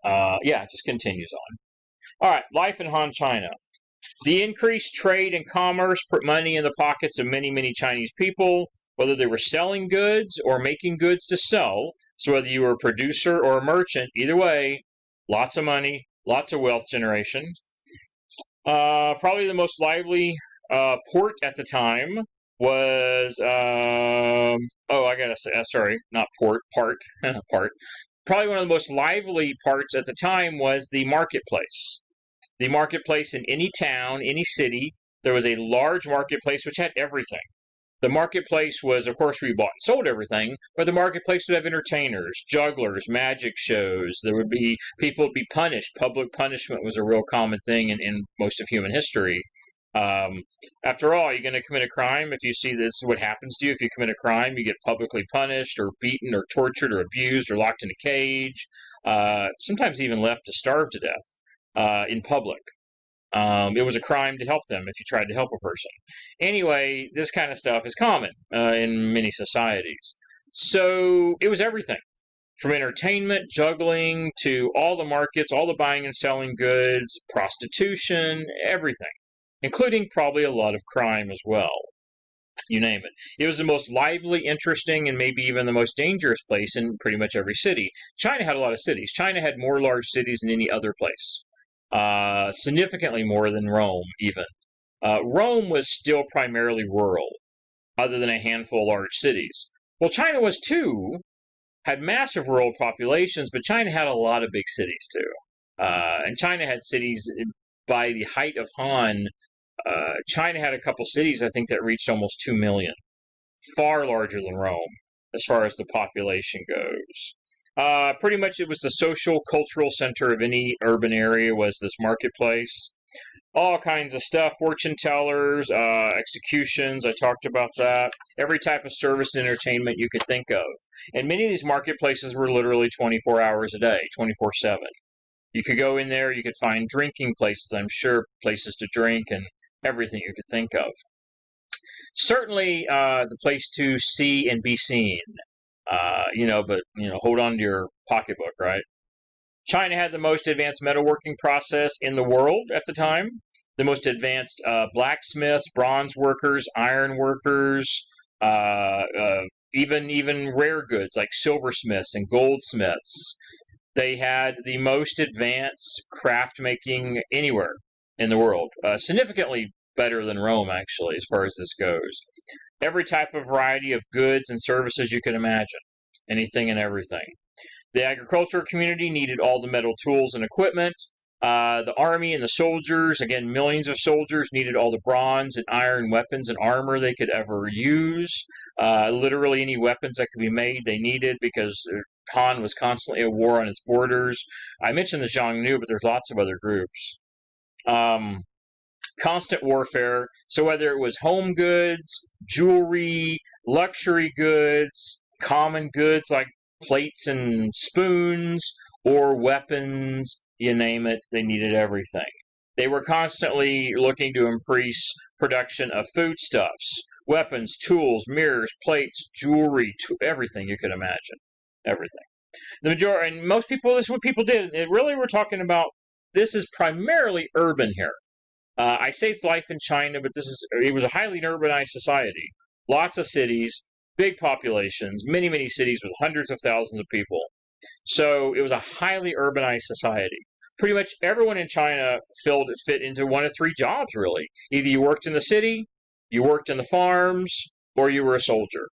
S1: It just continues on. All right, life in Han China. The increased trade and commerce put money in the pockets of many, many Chinese people, whether they were selling goods or making goods to sell. So whether you were a producer or a merchant, either way, lots of money, lots of wealth generation. Probably the most lively port at the time was, part. Probably one of the most lively parts at the time was the marketplace. The marketplace in any town, any city, there was a large marketplace which had everything. The marketplace was, of course, where you bought and sold everything, but the marketplace would have entertainers, jugglers, magic shows. There would be, people would be punished. Public punishment was a real common thing in most of human history. After all, you're going to commit a crime. If you see this, what happens to you if you commit a crime, you get publicly punished or beaten or tortured or abused or locked in a cage, sometimes even left to starve to death in public. It was a crime to help them if you tried to help a person. Anyway, this kind of stuff is common in many societies. So it was everything, from entertainment, juggling, to all the markets, all the buying and selling goods, prostitution, everything, including probably a lot of crime as well. You name it. It was the most lively, interesting, and maybe even the most dangerous place in pretty much every city. China had a lot of cities. China had more large cities than any other place. Significantly more than Rome, even. Rome was still primarily rural, other than a handful of large cities. Well, China was too, had massive rural populations, but China had a lot of big cities too. And China had cities, by the height of Han, China had a couple cities, I think, that reached almost 2 million. Far larger than Rome, as far as the population goes. Pretty much it was the social, cultural center of any urban area was this marketplace. All kinds of stuff, fortune tellers, executions, I talked about that. Every type of service and entertainment you could think of. And many of these marketplaces were literally 24 hours a day, 24/7. You could go in there, you could find drinking places, I'm sure, places to drink and everything you could think of. Certainly the place to see and be seen. But hold on to your pocketbook, right? China had the most advanced metalworking process in the world at the time. The most advanced blacksmiths, bronze workers, iron workers, even rare goods like silversmiths and goldsmiths. They had the most advanced craft making anywhere in the world. Significantly better than Rome, actually, as far as this goes. Every type of variety of goods and services you can imagine. Anything and everything. The agricultural community needed all the metal tools and equipment. The army and the soldiers, again, millions of soldiers, needed all the bronze and iron weapons and armor they could ever use. Literally any weapons that could be made, they needed, because Han was constantly at war on its borders. I mentioned the Xiongnu, but there's lots of other groups. Constant warfare. So whether it was home goods, jewelry, luxury goods, common goods like plates and spoons, or weapons, you name it, they needed everything. They were constantly looking to increase production of foodstuffs, weapons, tools, mirrors, plates, jewelry, everything you could imagine. Everything. The majority, and most people, this is what people did. Really, we're talking about, this is primarily urban here. I say it's life in China, but it was a highly urbanized society. Lots of cities, big populations, many, many cities with hundreds of thousands of people. So it was a highly urbanized society. Pretty much everyone in China fit into one of three jobs, really. Either you worked in the city, you worked in the farms, or you were a soldier.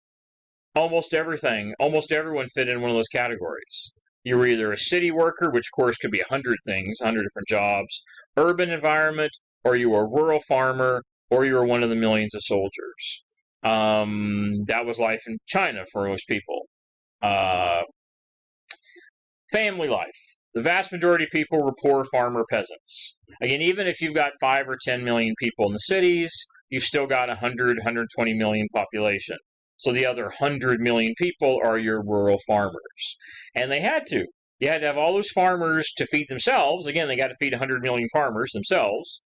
S1: Almost everyone fit in one of those categories. You were either a city worker, which of course could be 100 things, 100 different jobs, urban environment, or you were a rural farmer, or you were one of the millions of soldiers. That was life in China for most people. Family life. The vast majority of people were poor farmer peasants. Again, even if you've got 5 or 10 million people in the cities, you've still got 100, 120 million population. So the other 100 million people are your rural farmers. And they had to. You had to have all those farmers to feed themselves. Again, they got to feed 100 million farmers themselves.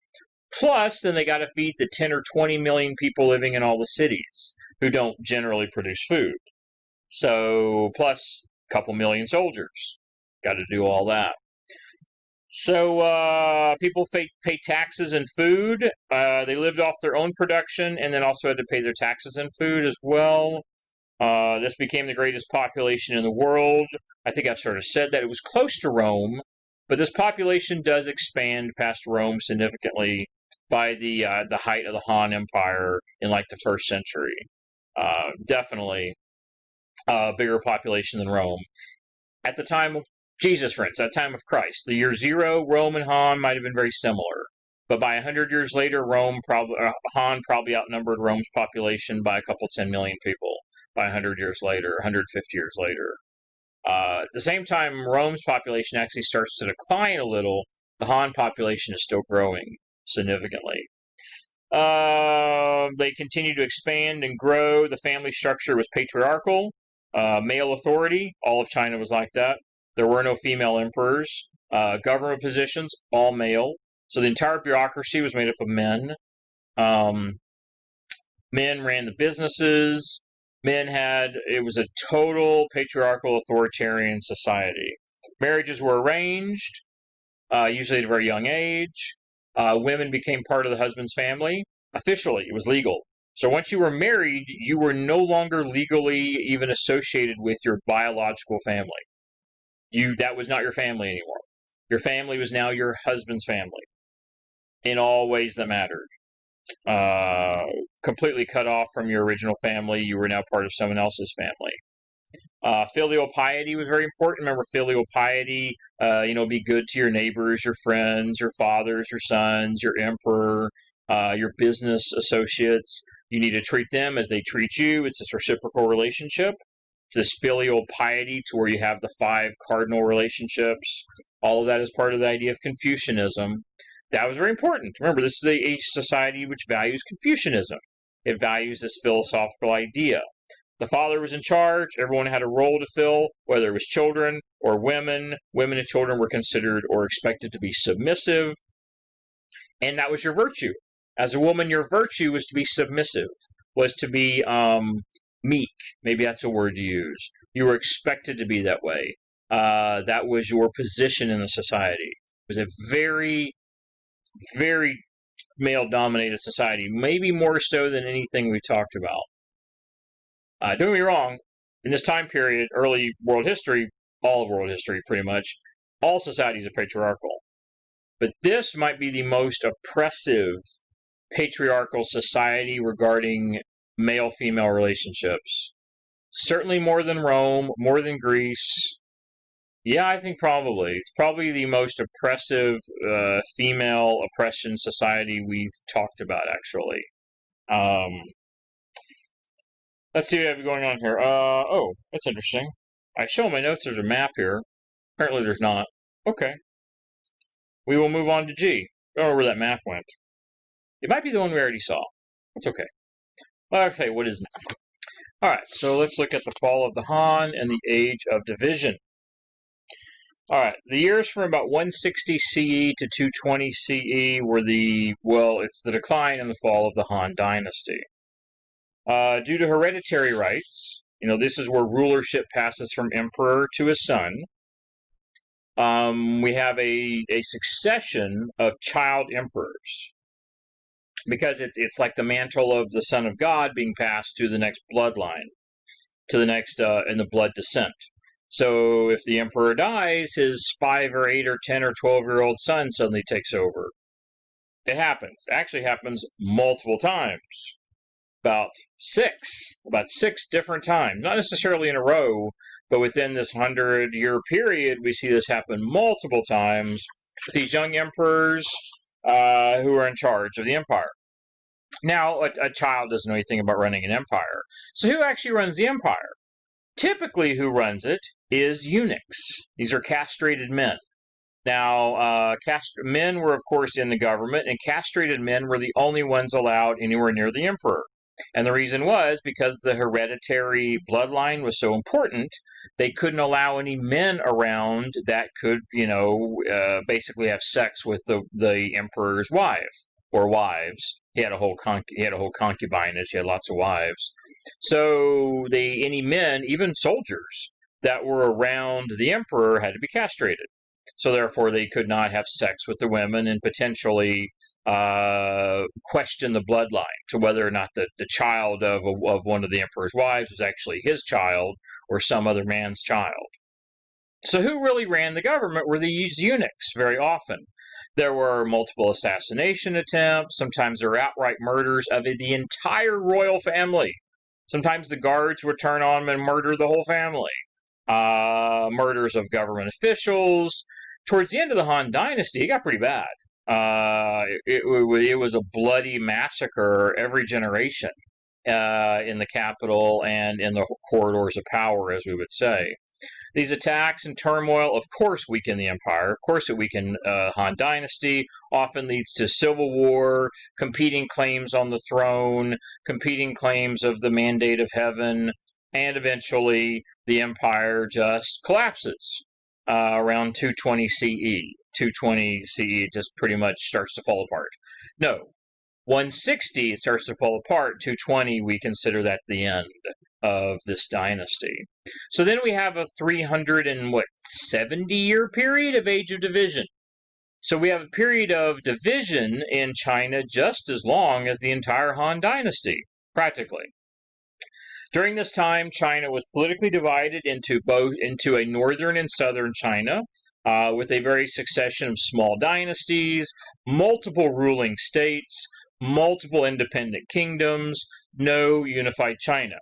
S1: Plus, then they got to feed the 10 or 20 million people living in all the cities who don't generally produce food. So, plus a couple million soldiers. Got to do all that. So, people pay taxes and food. They lived off their own production and then also had to pay their taxes and food as well. This became the greatest population in the world. I think I've sort of said that it was close to Rome, but this population does expand past Rome significantly by the height of the Han Empire in like the 1st century. Definitely a bigger population than Rome. At the time of Jesus, for instance, at the time of Christ, the year 0, Rome and Han might have been very similar. But by 100 years later, Han probably outnumbered Rome's population by a couple 10 million people by 100 years later, 150 years later. At the same time, Rome's population actually starts to decline a little. The Han population is still growing significantly. They continue to expand and grow. The family structure was patriarchal. Male authority, all of China was like that. There were no female emperors. Government positions, all male. So the entire bureaucracy was made up of men. Men ran the businesses. It was a total patriarchal authoritarian society. Marriages were arranged, usually at a very young age. Women became part of the husband's family. Officially, it was legal. So once you were married, you were no longer legally even associated with your biological family. That was not your family anymore. Your family was now your husband's family in all ways that mattered. Completely cut off from your original family. You were now part of someone else's family. Filial piety was very important. Remember, filial piety, be good to your neighbors, your friends, your fathers, your sons, your emperor, your business associates. You need to treat them as they treat you. It's this reciprocal relationship. This filial piety to where you have the 5 cardinal relationships. All of that is part of the idea of Confucianism. That was very important. Remember, this is a society which values Confucianism. It values this philosophical idea. The father was in charge. Everyone had a role to fill, whether it was children or women. Women and children were considered or expected to be submissive. And that was your virtue. As a woman, your virtue was to be submissive, was to be meek. Maybe that's a word to use. You were expected to be that way. That was your position in the society. It was a very, very male-dominated society, maybe more so than anything we've talked about. Don't get me wrong, in this time period, early world history, all of world history pretty much, all societies are patriarchal. But this might be the most oppressive patriarchal society regarding male-female relationships. Certainly more than Rome, more than Greece. Yeah, I think probably. It's probably the most oppressive female oppression society we've talked about, actually. Let's see what I have going on here. Oh, that's interesting. I show in my notes there's a map here. Apparently there's not. Okay. We will move on to G. I don't know where that map went. It might be the one we already saw. It's okay. Okay, what is that? Alright, so let's look at the fall of the Han and the Age of Division. Alright, the years from about 160 CE to 220 CE were it's the decline and the fall of the Han Dynasty. Due to hereditary rights, this is where rulership passes from emperor to his son. We have a succession of child emperors. Because it's like the mantle of the Son of God being passed to the next bloodline, to the next in the blood descent. So if the emperor dies, his 5 or 8 or 10 or 12-year-old son suddenly takes over. It happens. It actually happens multiple times. About six different times. Not necessarily in a row, but within this 100-year period, we see this happen multiple times with these young emperors who are in charge of the empire. Now, a child doesn't know anything about running an empire. So who actually runs the empire? Typically, who runs it is eunuchs. These are castrated men. Now, men were, of course, in the government, and castrated men were the only ones allowed anywhere near the emperor. And the reason was because the hereditary bloodline was so important, they couldn't allow any men around that could, basically have sex with the emperor's wife or wives. He had a whole concubinage. He had lots of wives. So any men, even soldiers that were around the emperor, had to be castrated. So therefore, they could not have sex with the women and potentially question the bloodline to whether or not the child of one of the emperor's wives was actually his child or some other man's child. So who really ran the government were these eunuchs very often. There were multiple assassination attempts. Sometimes there were outright murders of the entire royal family. Sometimes the guards would turn on them and murder the whole family. Murders of government officials. Towards the end of the Han Dynasty, it got pretty bad. It was a bloody massacre every generation in the capital and in the corridors of power, as we would say. These attacks and turmoil, of course, weaken the empire. Of course, it weakened Han Dynasty, often leads to civil war, competing claims on the throne, competing claims of the mandate of heaven, and eventually the empire just collapses around 220 CE. 220 CE just pretty much starts to fall apart. No, 160 it starts to fall apart. 220 we consider that the end of this dynasty. So then we have a 370-year period of Age of Division. So we have a period of division in China just as long as the entire Han Dynasty, practically. During this time, China was politically divided into a northern and southern China, with a very succession of small dynasties, multiple ruling states, multiple independent kingdoms, no unified China.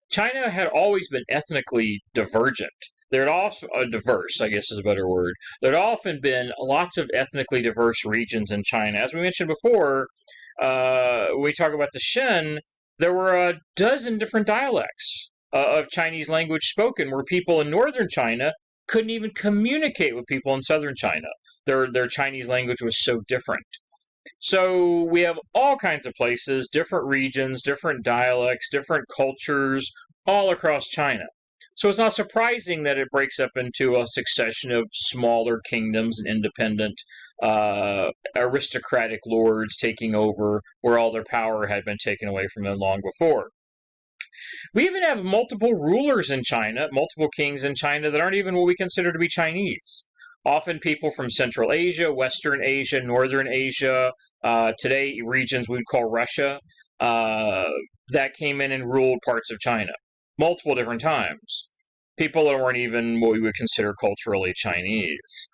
S1: China had always been ethnically divergent. There had also diverse, I guess is a better word. There had often been lots of ethnically diverse regions in China. As we mentioned before, when we talk about the Shen, there were a dozen different dialects of Chinese language spoken, where people in northern China couldn't even communicate with people in southern China. Their Chinese language was so different. So we have all kinds of places, different regions, different dialects, different cultures, all across China. So it's not surprising that it breaks up into a succession of smaller kingdoms and independent aristocratic lords taking over where all their power had been taken away from them long before. We even have multiple rulers in China, multiple kings in China that aren't even what we consider to be Chinese. Often people from Central Asia, Western Asia, Northern Asia, today regions we'd call Russia, that came in and ruled parts of China multiple different times. People that weren't even what we would consider culturally Chinese.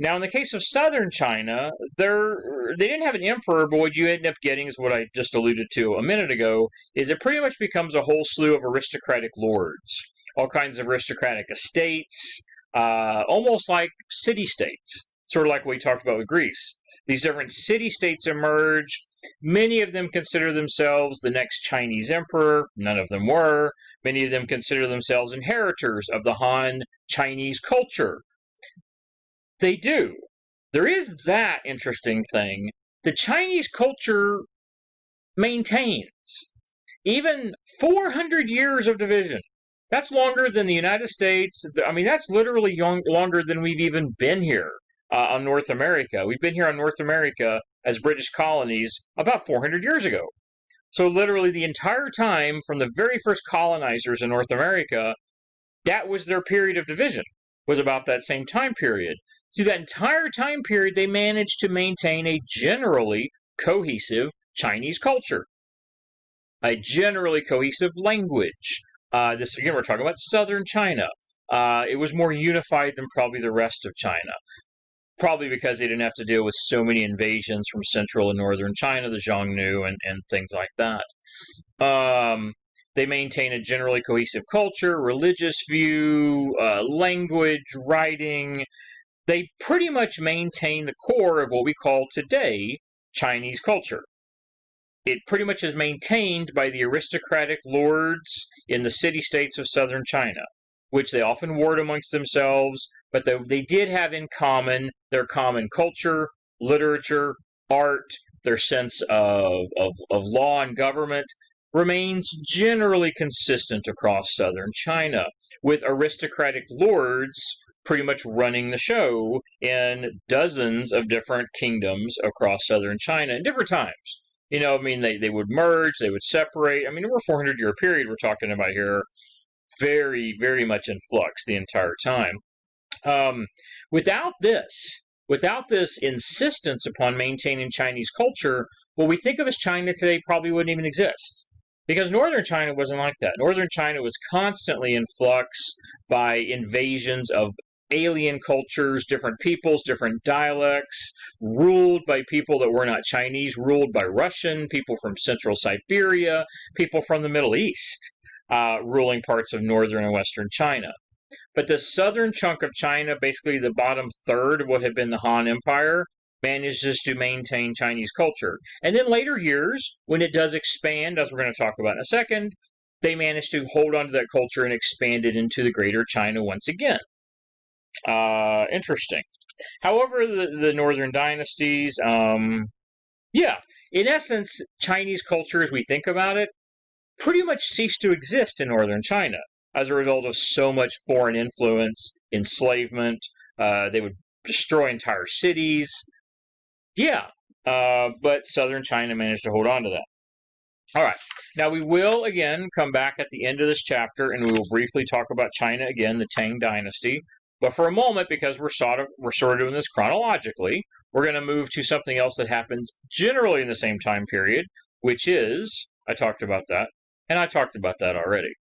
S1: Now, in the case of southern China, they didn't have an emperor, but what you end up getting is what I just alluded to a minute ago, is it pretty much becomes a whole slew of aristocratic lords. All kinds of aristocratic estates, almost like city-states, sort of like what we talked about with Greece. These different city-states emerge. Many of them consider themselves the next Chinese emperor. None of them were. Many of them consider themselves inheritors of the Han Chinese culture. They do. There is that interesting thing. The Chinese culture maintains. Even 400 years of division. That's longer than the United States. I mean, that's literally longer than we've even been here on North America. We've been here on North America as British colonies about 400 years ago. So literally the entire time from the very first colonizers in North America, that was their period of division, was about that same time period. See, that entire time period, they managed to maintain a generally cohesive Chinese culture, a generally cohesive language. This, again, we're talking about southern China. It was more unified than probably the rest of China. Probably because they didn't have to deal with so many invasions from central and northern China, the Xiongnu, and things like that. They maintain a generally cohesive culture, religious view, language, writing. They pretty much maintain the core of what we call today Chinese culture. It pretty much is maintained by the aristocratic lords in the city-states of southern China, which they often warred amongst themselves, but they did have in common their common culture, literature, art, their sense of law and government remains generally consistent across southern China, with aristocratic lords pretty much running the show in dozens of different kingdoms across southern China in different times. They would merge, they would separate. Over a 400-year period we're talking about here, very, very much in flux the entire time. Without this insistence upon maintaining Chinese culture, what we think of as China today probably wouldn't even exist. Because northern China wasn't like that. Northern China was constantly in flux by invasions of alien cultures, different peoples, different dialects, ruled by people that were not Chinese, ruled by Russian, people from central Siberia, people from the Middle East, ruling parts of northern and western China. But the southern chunk of China, basically the bottom third of what had been the Han Empire, manages to maintain Chinese culture. And then later years, when it does expand, as we're going to talk about in a second, they manage to hold on to that culture and expand it into the greater China once again. Interesting. However, the northern dynasties, in essence, Chinese culture as we think about it, pretty much ceased to exist in northern China as a result of so much foreign influence, enslavement. They would destroy entire cities. But southern China managed to hold on to that. All right. Now, we will, again, come back at the end of this chapter, and we will briefly talk about China again, the Tang Dynasty. But for a moment, because we're sort of doing this chronologically, we're going to move to something else that happens generally in the same time period, which is, I talked about that, and I talked about that already.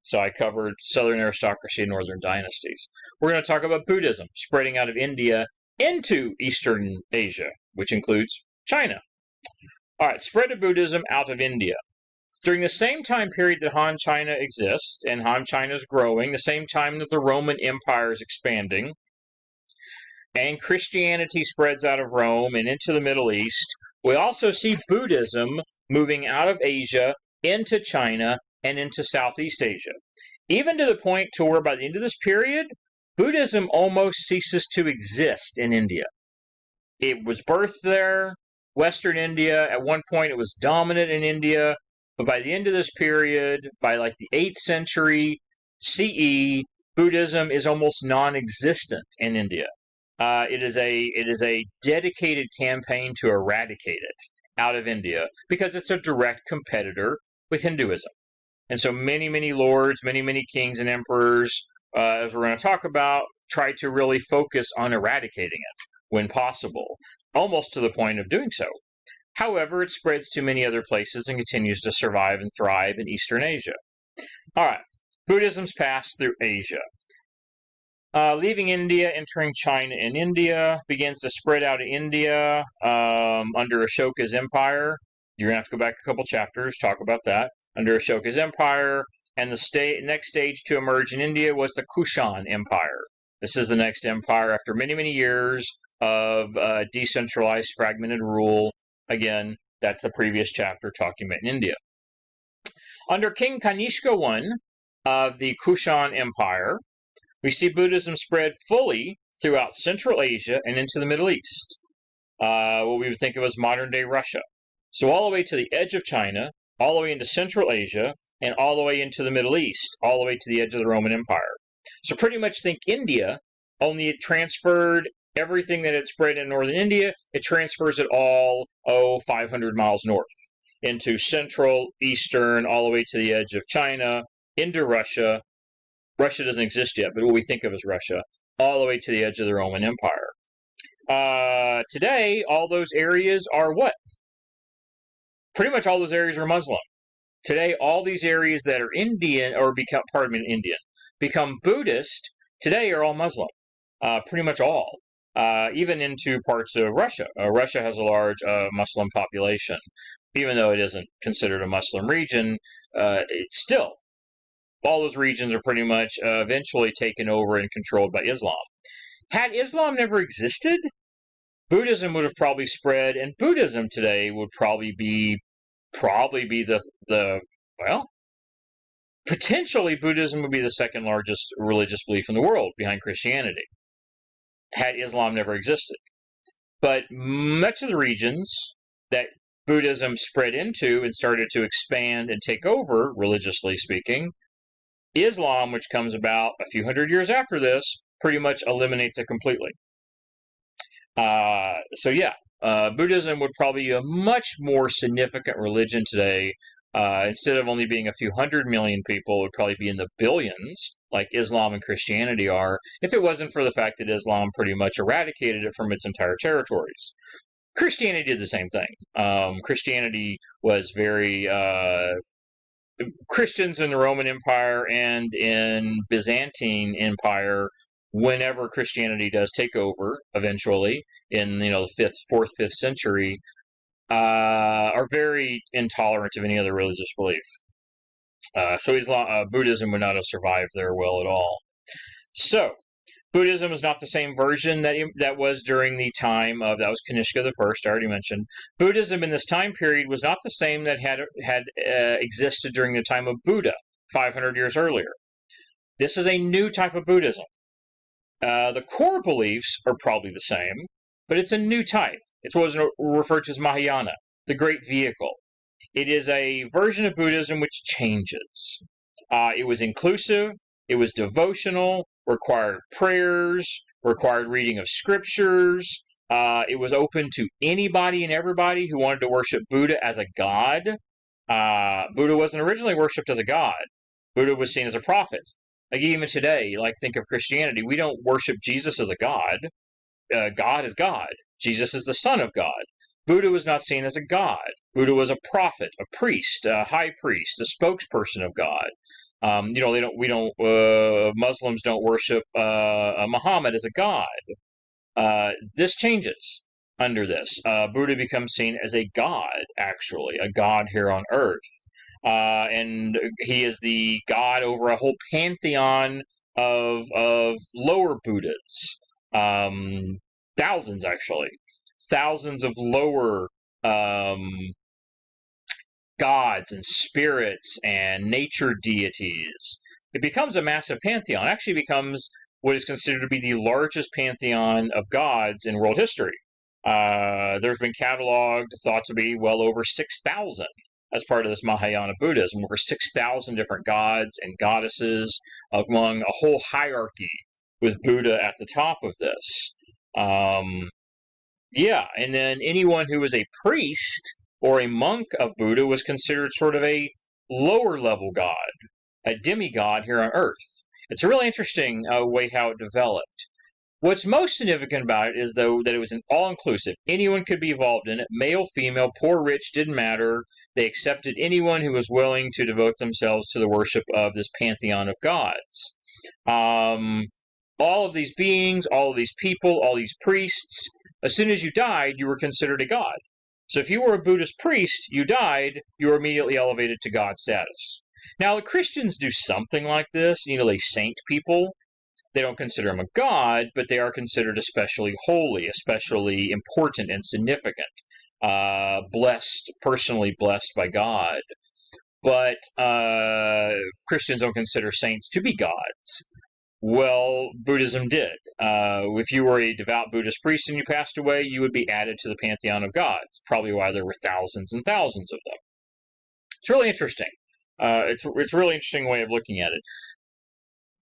S1: So I covered southern aristocracy and northern dynasties. We're going to talk about Buddhism spreading out of India into Eastern Asia, which includes China. All right, spread of Buddhism out of India. During the same time period that Han China exists, and Han China is growing, the same time that the Roman Empire is expanding, and Christianity spreads out of Rome and into the Middle East, we also see Buddhism moving out of Asia into China and into Southeast Asia. Even to the point to where by the end of this period, Buddhism almost ceases to exist in India. It was birthed there, Western India. At one point, it was dominant in India. But by the end of this period, by like the 8th century CE, Buddhism is almost non-existent in India. It is a dedicated campaign to eradicate it out of India because it's a direct competitor with Hinduism. And so many, many lords, many, many kings and emperors, as we're going to talk about, try to really focus on eradicating it when possible, almost to the point of doing so. However, it spreads to many other places and continues to survive and thrive in Eastern Asia. All right, Buddhism's passed through Asia. Leaving India, entering China and India, begins to spread out of India under Ashoka's empire. You're going to have to go back a couple chapters, talk about that. Under Ashoka's empire, and the next stage to emerge in India was the Kushan Empire. This is the next empire after many, many years of decentralized, fragmented rule. Again, that's the previous chapter talking about in India. Under King Kanishka I of the Kushan Empire, we see Buddhism spread fully throughout Central Asia and into the Middle East, what we would think of as modern-day Russia. So all the way to the edge of China, all the way into Central Asia, and all the way into the Middle East, all the way to the edge of the Roman Empire. So pretty much think India, only it transferred everything that had spread in northern India, it transfers it all, 500 miles north, into central, eastern, all the way to the edge of China, into Russia. Russia doesn't exist yet, but what we think of as Russia, all the way to the edge of the Roman Empire. Today, all those areas are what? Pretty much all those areas are Muslim. Today, all these areas that are Indian, or become Buddhist, today are all Muslim. Pretty much all. Even into parts of Russia. Russia has a large Muslim population. Even though it isn't considered a Muslim region, it's still, all those regions are pretty much eventually taken over and controlled by Islam. Had Islam never existed, Buddhism would have probably spread, and Buddhism today would probably be potentially Buddhism would be the second largest religious belief in the world behind Christianity, had Islam never existed. But much of the regions that Buddhism spread into and started to expand and take over, religiously speaking. Islam, which comes about a few hundred years after this, pretty much eliminates it completely. Buddhism would probably be a much more significant religion today. Instead of only being a few 100 million people, it would probably be in the billions, like Islam and Christianity are, if it wasn't for the fact that Islam pretty much eradicated it from its entire territories. Christianity did the same thing. Christianity was very... Christians in the Roman Empire and in Byzantine Empire, whenever Christianity does take over eventually in the 4th, 5th century, are very intolerant of any other religious belief. So Buddhism would not have survived there well at all. So Buddhism is not the same version that was during the time of, that was Kanishka the First, I already mentioned. Buddhism in this time period was not the same that had existed during the time of Buddha, 500 years earlier. This is a new type of Buddhism. The core beliefs are probably the same, but it's a new type. It's what was referred to as Mahayana, the great vehicle. It is a version of Buddhism which changes. It was inclusive, it was devotional, required prayers, required reading of scriptures. It was open to anybody and everybody who wanted to worship Buddha as a god. Buddha wasn't originally worshipped as a god. Buddha was seen as a prophet. Like even today, think of Christianity, we don't worship Jesus as a god. God is God. Jesus is the Son of God. Buddha was not seen as a god. Buddha was a prophet, a priest, a high priest, a spokesperson of God. Muslims don't worship Muhammad as a god. This changes under this. Buddha becomes seen as a god, actually, a god here on earth. And he is the god over a whole pantheon of lower Buddhas. Thousands, actually. Thousands of lower gods and spirits and nature deities. It becomes a massive pantheon. It actually becomes what is considered to be the largest pantheon of gods in world history. There's been cataloged, thought to be well over 6,000 as part of this Mahayana Buddhism, over 6,000 different gods and goddesses among a whole hierarchy with Buddha at the top of this. And then anyone who was a priest or a monk of Buddha was considered sort of a lower level god, a demigod here on earth. It's a really interesting way how it developed. What's most significant about it is, though, that it was an all-inclusive. Anyone could be involved in it, male, female, poor, rich, didn't matter. They accepted anyone who was willing to devote themselves to the worship of this pantheon of gods. All of these beings, all of these people, all these priests, as soon as you died, you were considered a god. So if you were a Buddhist priest, you died, you were immediately elevated to god status. Now, the Christians do something like this. They saint people. They don't consider them a god, but they are considered especially holy, especially important and significant. Personally blessed by God. But Christians don't consider saints to be gods. Well, Buddhism did. If you were a devout Buddhist priest and you passed away, you would be added to the pantheon of gods. Probably why there were thousands and thousands of them. It's really interesting. It's a really interesting way of looking at it.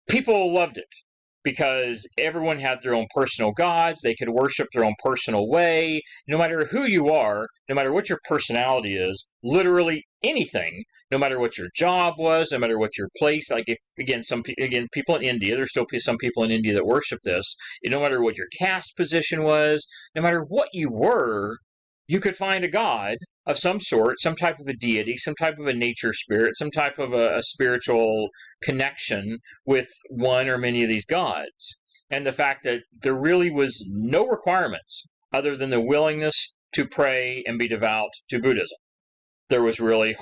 S1: People loved it because everyone had their own personal gods. They could worship their own personal way. No matter who you are, no matter what your personality is, literally anything, no matter what your job was, no matter what your place, people in India, there's still some people in India that worship this, no matter what your caste position was, no matter what you were, you could find a god of some sort, some type of a deity, some type of a nature spirit, some type of a spiritual connection with one or many of these gods. And the fact that there really was no requirements other than the willingness to pray and be devout to Buddhism. There was really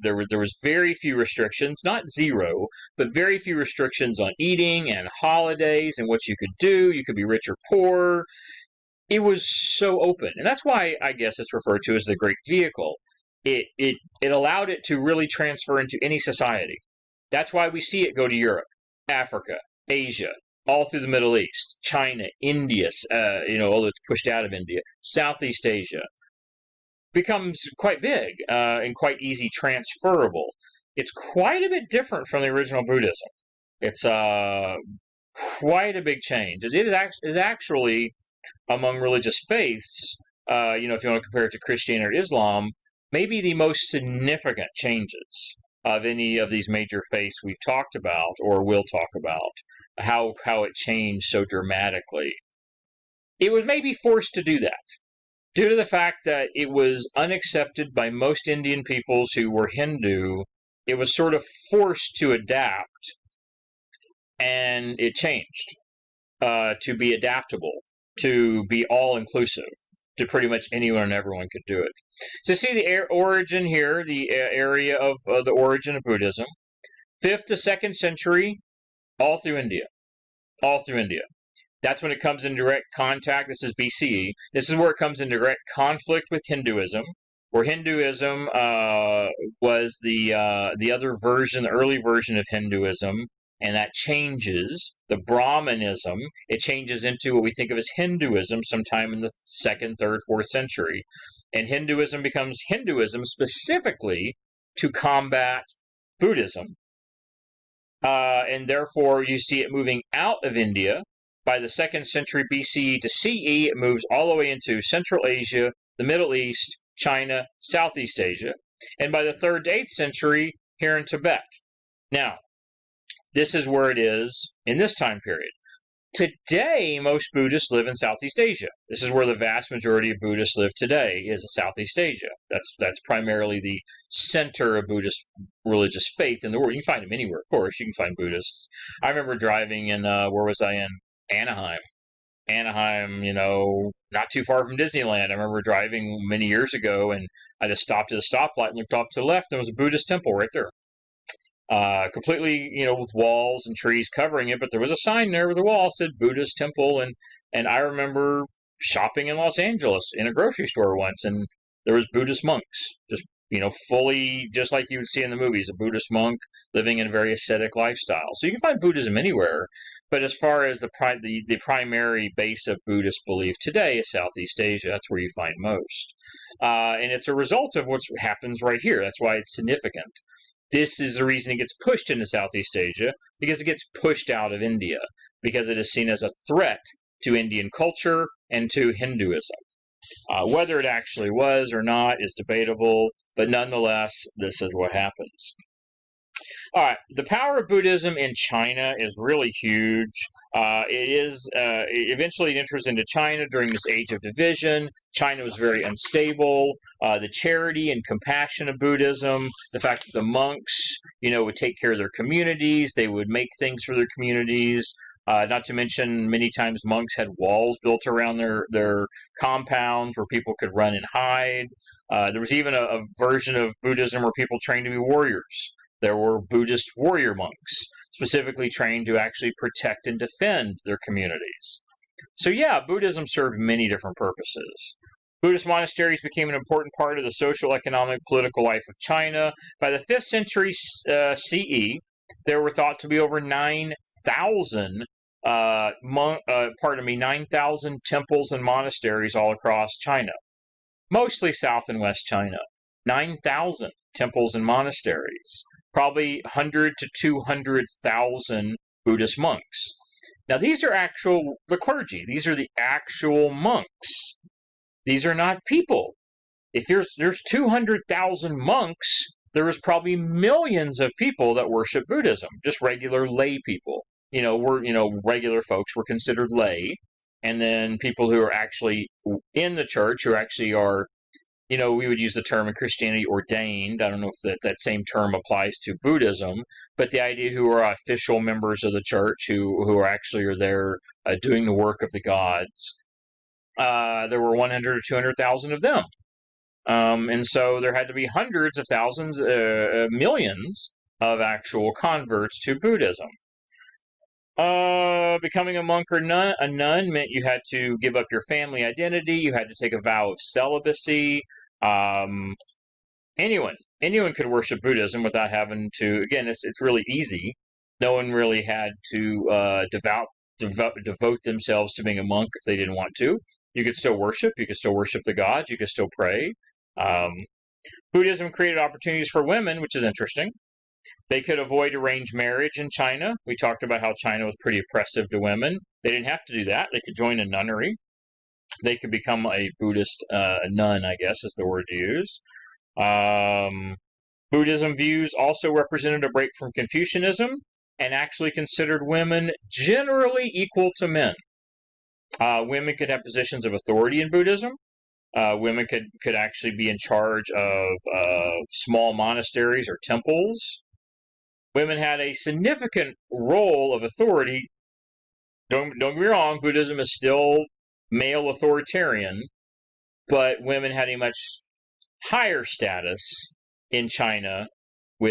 S1: there was very few restrictions, not zero, but very few restrictions on eating and holidays and what you could do. You could be rich or poor. It was so open. And that's why I guess it's referred to as the Great Vehicle. It allowed it to really transfer into any society. That's why we see it go to Europe, Africa, Asia, all through the Middle East, China, India, although it's pushed out of India, Southeast Asia. becomes quite big and quite easy transferable. It's quite a bit different from the original Buddhism. It's quite a big change. It is actually among religious faiths, if you want to compare it to Christianity or Islam, maybe the most significant changes of any of these major faiths we've talked about or will talk about, how it changed so dramatically. It was maybe forced to do that due to the fact that it was unaccepted by most Indian peoples who were Hindu. It was sort of forced to adapt, and it changed to be adaptable, to be all-inclusive, to pretty much anyone and everyone could do it. So see the origin here, the area of the origin of Buddhism, 5th to 2nd century, all through India. All through India. That's when it comes in direct contact. This is BCE. This is where it comes in direct conflict with Hinduism, where Hinduism was the other version, the early version of Hinduism, and that changes. The Brahmanism, it changes into what we think of as Hinduism sometime in the 2nd, 3rd, 4th century. And Hinduism becomes Hinduism specifically to combat Buddhism. And therefore, you see it moving out of India. By the 2nd century BCE to CE, it moves all the way into Central Asia, the Middle East, China, Southeast Asia. And by the 3rd to 8th century, here in Tibet. Now, this is where it is in this time period. Today, most Buddhists live in Southeast Asia. This is where the vast majority of Buddhists live today, is in Southeast Asia. That's primarily the center of Buddhist religious faith in the world. You can find them anywhere, of course. You can find Buddhists. I remember driving in, where was I in? Anaheim, not too far from Disneyland. I remember driving many years ago, and I just stopped at a stoplight and looked off to the left, and there was a Buddhist temple right there. Completely, with walls and trees covering it, but there was a sign there where the wall said Buddhist temple, and I remember shopping in Los Angeles in a grocery store once, and there was Buddhist monks, just fully, just like you would see in the movies, a Buddhist monk living in a very ascetic lifestyle. So you can find Buddhism anywhere, but as far as the primary base of Buddhist belief today is Southeast Asia. That's where you find most. And it's a result of what happens right here. That's why it's significant. This is the reason it gets pushed into Southeast Asia, because it gets pushed out of India, because it is seen as a threat to Indian culture and to Hinduism. Whether it actually was or not is debatable, but nonetheless, this is what happens. All right, the power of Buddhism in China is really huge. Eventually it enters into China during this age of division. China was very unstable. The charity and compassion of Buddhism, the fact that the monks, would take care of their communities, they would make things for their communities. Not to mention, many times monks had walls built around their compounds where people could run and hide. There was even a version of Buddhism where people trained to be warriors. There were Buddhist warrior monks, specifically trained to actually protect and defend their communities. So yeah, Buddhism served many different purposes. Buddhist monasteries became an important part of the social, economic, political life of China. By the 5th century CE, there were thought to be over 9,000 9,000 temples and monasteries all across China, mostly South and West China. 9,000 temples and monasteries, probably 100 to 200,000 Buddhist monks. Now, these are the clergy. These are the actual monks. These are not people. If there's 200,000 monks, there was probably millions of people that worship Buddhism, just regular lay people. Regular folks were considered lay, and then people who are actually in the church, who actually are, we would use the term in Christianity, ordained. I don't know if that same term applies to Buddhism, but the idea who are official members of the church, who are there doing the work of the gods. There were 100 or 200,000 of them. And so there had to be hundreds of thousands, millions of actual converts to Buddhism. Becoming a monk or a nun meant you had to give up your family identity. You had to take a vow of celibacy. Anyone could worship Buddhism without having to. Again, it's really easy. No one really had to devote themselves to being a monk if they didn't want to. You could still worship. You could still worship the gods. You could still pray. Um, Buddhism created opportunities for women, which is interesting. They could avoid arranged marriage in China. We talked about how China was pretty oppressive to women. They didn't have to do that. They could join a nunnery. They could become a Buddhist nun, I guess is the word to use. Buddhism views also represented a break from Confucianism and actually considered women generally equal to men. Women could have positions of authority in Buddhism. Women could actually be in charge of small monasteries or temples. Women had a significant role of authority. Don't get me wrong, Buddhism is still male authoritarian, but women had a much higher status in China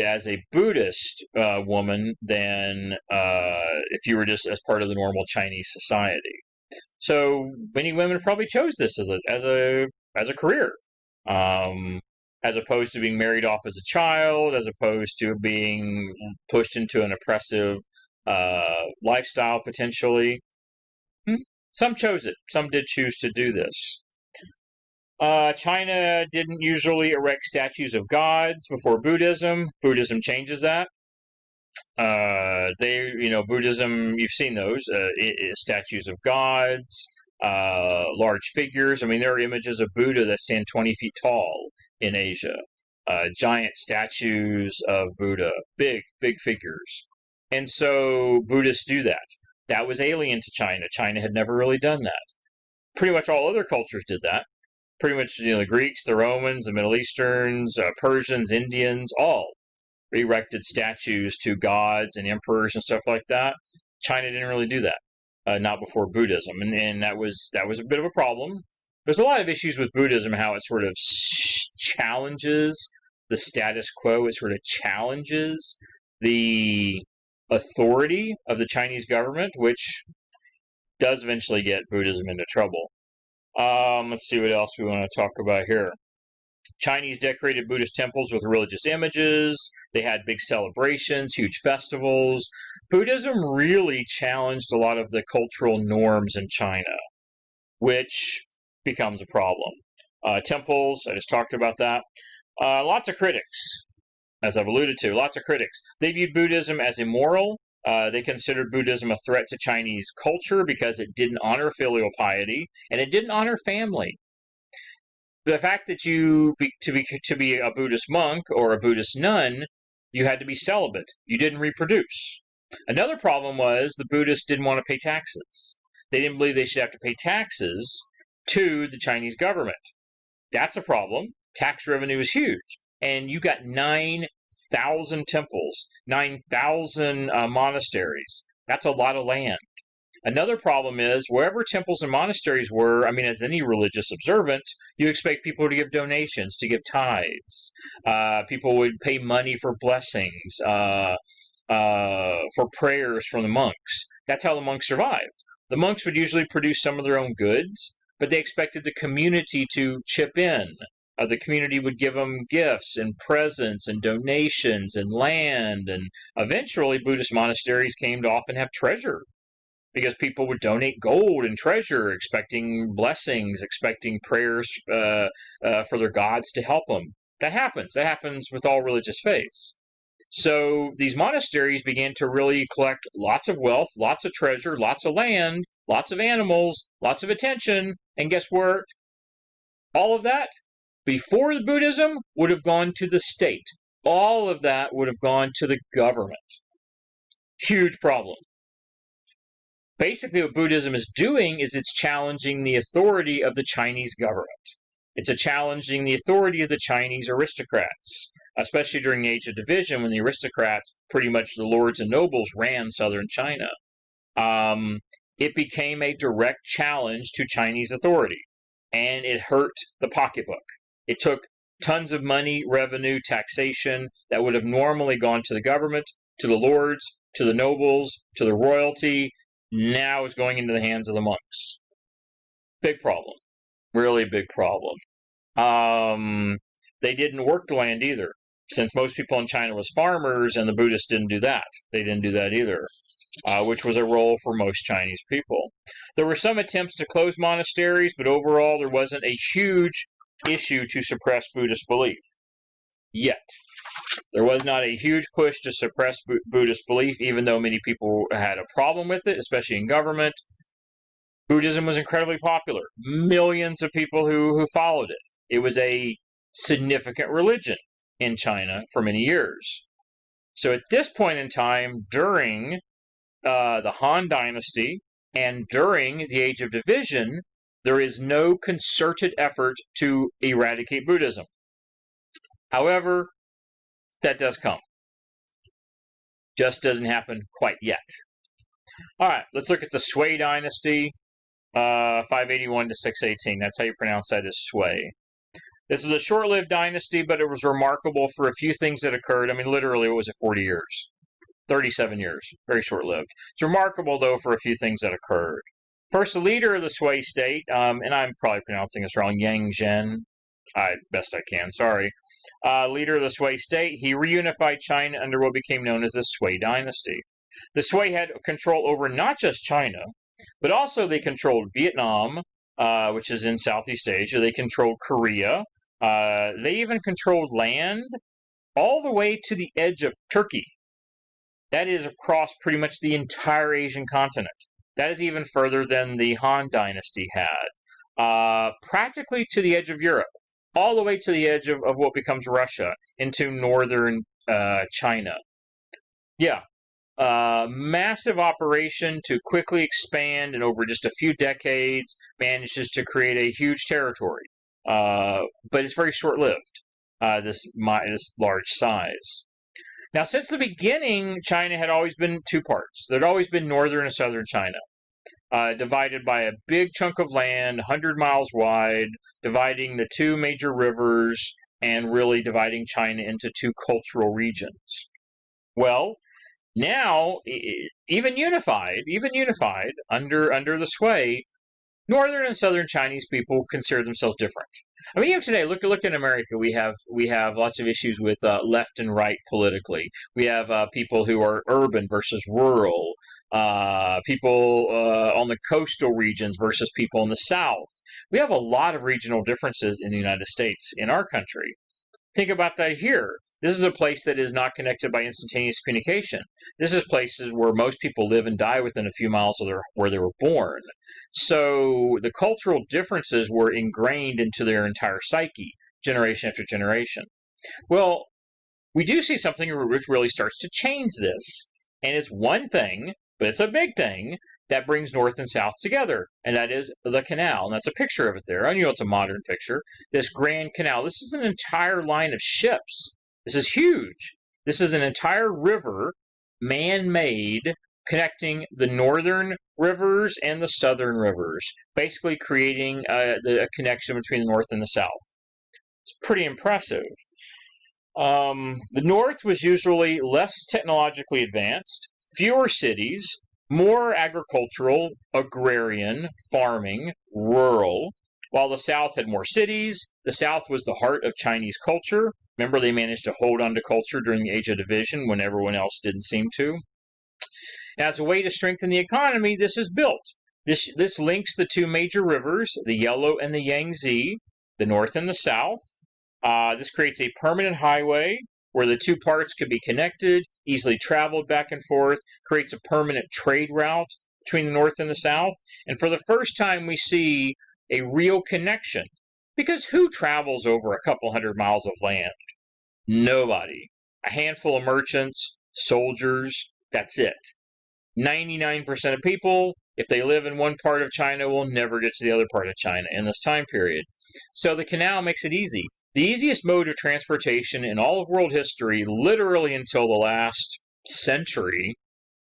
S1: as a Buddhist woman than if you were just as part of the normal Chinese society. So many women probably chose this as a career, as opposed to being married off as a child, as opposed to being pushed into an oppressive lifestyle potentially. Some chose it. Some did choose to do this. China didn't usually erect statues of gods before Buddhism. Buddhism changes that. Buddhism, you've seen those, statues of gods, large figures. I mean, there are images of Buddha that stand 20 feet tall in Asia. Giant statues of Buddha, big figures. And so Buddhists do that. That was alien to China. China had never really done that. Pretty much all other cultures did that. Pretty much, the Greeks, the Romans, the Middle Easterns, Persians, Indians, all erected statues to gods and emperors and stuff like that. China didn't really do that, not before Buddhism, and that was a bit of a problem. There's a lot of issues with Buddhism, how it sort of challenges the status quo. It sort of challenges the authority of the Chinese government, which does eventually get Buddhism into trouble. Let's see what else we want to talk about here. Chinese decorated Buddhist temples with religious images. They had big celebrations, huge festivals. Buddhism really challenged a lot of the cultural norms in China, which becomes a problem. Temples, I just talked about that. Lots of critics, as I've alluded to, lots of critics. They viewed Buddhism as immoral. They considered Buddhism a threat to Chinese culture because it didn't honor filial piety and it didn't honor family. The fact that to be a Buddhist monk or a Buddhist nun, you had to be celibate. You didn't reproduce. Another problem was the Buddhists didn't want to pay taxes. They didn't believe they should have to pay taxes to the Chinese government. That's a problem. Tax revenue is huge. And you got 9,000 temples, 9,000 monasteries. That's a lot of land. Another problem is, wherever temples and monasteries were, as any religious observance, you expect people to give donations, to give tithes. People would pay money for blessings, for prayers from the monks. That's how the monks survived. The monks would usually produce some of their own goods, but they expected the community to chip in. The community would give them gifts and presents and donations and land, and eventually Buddhist monasteries came to often have treasure, because people would donate gold and treasure, expecting blessings, expecting prayers for their gods to help them. That happens. That happens with all religious faiths. So these monasteries began to really collect lots of wealth, lots of treasure, lots of land, lots of animals, lots of attention, and guess what? All of that, before the Buddhism, would have gone to the state. All of that would have gone to the government. Huge problem. Basically, what Buddhism is doing is it's challenging the authority of the Chinese government. It's challenging the authority of the Chinese aristocrats, especially during the Age of Division, when the aristocrats, pretty much the lords and nobles, ran southern China. It became a direct challenge to Chinese authority, and it hurt the pocketbook. It took tons of money, revenue, taxation that would have normally gone to the government, to the lords, to the nobles, to the royalty. Now is going into the hands of the monks. Big problem. Really big problem. They didn't work the land either, since most people in China was farmers, and the Buddhists didn't do that. They didn't do that either, which was a role for most Chinese people. There were some attempts to close monasteries, but overall there wasn't a huge issue to suppress Buddhist belief. Yet. There was not a huge push to suppress Buddhist belief, even though many people had a problem with it, especially in government. Buddhism was incredibly popular. Millions of people who followed it. It was a significant religion in China for many years. So at this point in time, during the Han Dynasty and during the Age of Division, there is no concerted effort to eradicate Buddhism. However, that does come. Just doesn't happen quite yet. All right, let's look at the Sway Dynasty, 581 to 618. That's how you pronounce that, is Sway. This is a short-lived dynasty, but it was remarkable for a few things that occurred. I mean, literally, it was 40 years, 37 years, very short-lived. It's remarkable, though, for a few things that occurred. First, the leader of the Sway state, and I'm probably pronouncing this wrong, Yang Zhen, best I can, sorry. Leader of the Sway state, he reunified China under what became known as the Sway Dynasty. The Sway had control over not just China, but also they controlled Vietnam, which is in Southeast Asia. They controlled Korea. They even controlled land all the way to the edge of Turkey. That is across pretty much the entire Asian continent. That is even further than the Han Dynasty had. Practically to the edge of Europe. All the way to the edge of what becomes Russia, into northern China. Yeah, massive operation to quickly expand, and over just a few decades, manages to create a huge territory. But it's very short-lived, this large size. Now, since the beginning, China had always been two parts. There'd always been northern and southern China. Divided by a big chunk of land, 100 miles wide, dividing the two major rivers, and really dividing China into two cultural regions. Well, now, even unified under the Sway, northern and southern Chinese people consider themselves different. I mean, even today, look in America. We have lots of issues with left and right politically. We have people who are urban versus rural. People on the coastal regions versus people in the South. We have a lot of regional differences in the United States, in our country. Think about that here. This is a place that is not connected by instantaneous communication. This is places where most people live and die within a few miles of where they were born. So the cultural differences were ingrained into their entire psyche, generation after generation. Well, we do see something which really starts to change this. And it's one thing, but it's a big thing, that brings North and South together, and that is the canal. And that's a picture of it there. I know it's a modern picture. This Grand Canal. This is an entire line of ships. This is huge. This is an entire river, man-made, connecting the northern rivers and the southern rivers, basically creating a connection between the North and the South. It's pretty impressive. The North was usually less technologically advanced, fewer cities, more agricultural, agrarian, farming, rural, while the South had more cities. The South was the heart of Chinese culture. Remember, they managed to hold on to culture during the Age of Division when everyone else didn't seem to. As a way to strengthen the economy, this is built. This links the two major rivers, the Yellow and the Yangtze, the North and the South. This creates a permanent highway where the two parts could be connected, easily traveled back and forth, creates a permanent trade route between the North and the South. And for the first time, we see a real connection. Because who travels over a couple hundred miles of land? Nobody. A handful of merchants, soldiers, that's it. 99% of people, if they live in one part of China, will never get to the other part of China in this time period. So the canal makes it easy. The easiest mode of transportation in all of world history, literally until the last century,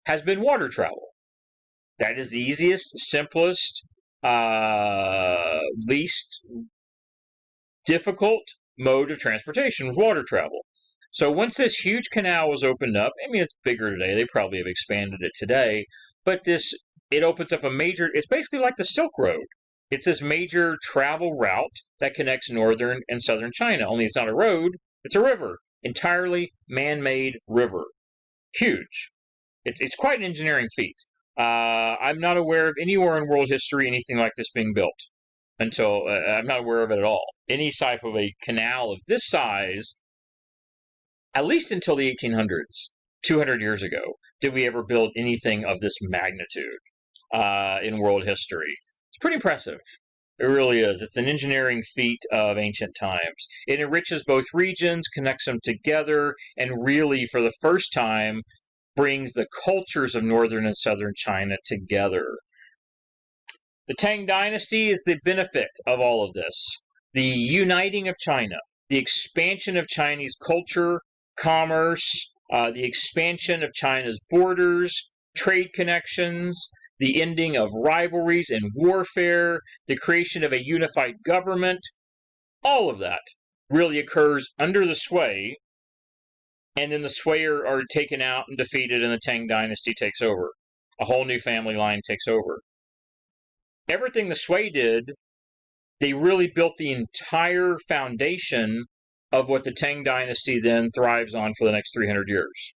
S1: has been water travel. That is the easiest, simplest, least difficult mode of transportation was water travel. So once this huge canal was opened up, I mean, it's bigger today. They probably have expanded it today. But it opens up it's basically like the Silk Road. It's this major travel route that connects northern and southern China. Only it's not a road, it's a river. Entirely man-made river. Huge. It's quite an engineering feat. I'm not aware of anywhere in world history anything like this being built. I'm not aware of it at all. any type of a canal of this size, at least until the 1800s, 200 years ago, did we ever build anything of this magnitude in world history. It's pretty impressive. It really is. It's an engineering feat of ancient times. It enriches both regions, connects them together, and really, for the first time, brings the cultures of northern and southern China together. The Tang Dynasty is the benefit of all of this. The uniting of China, the expansion of Chinese culture, commerce, the expansion of China's borders, trade connections, the ending of rivalries and warfare, the creation of a unified government, all of that really occurs under the Sway, and then the Sway are taken out and defeated, and the Tang Dynasty takes over. A whole new family line takes over. Everything the Sway did, they really built the entire foundation of what the Tang Dynasty then thrives on for the next 300 years.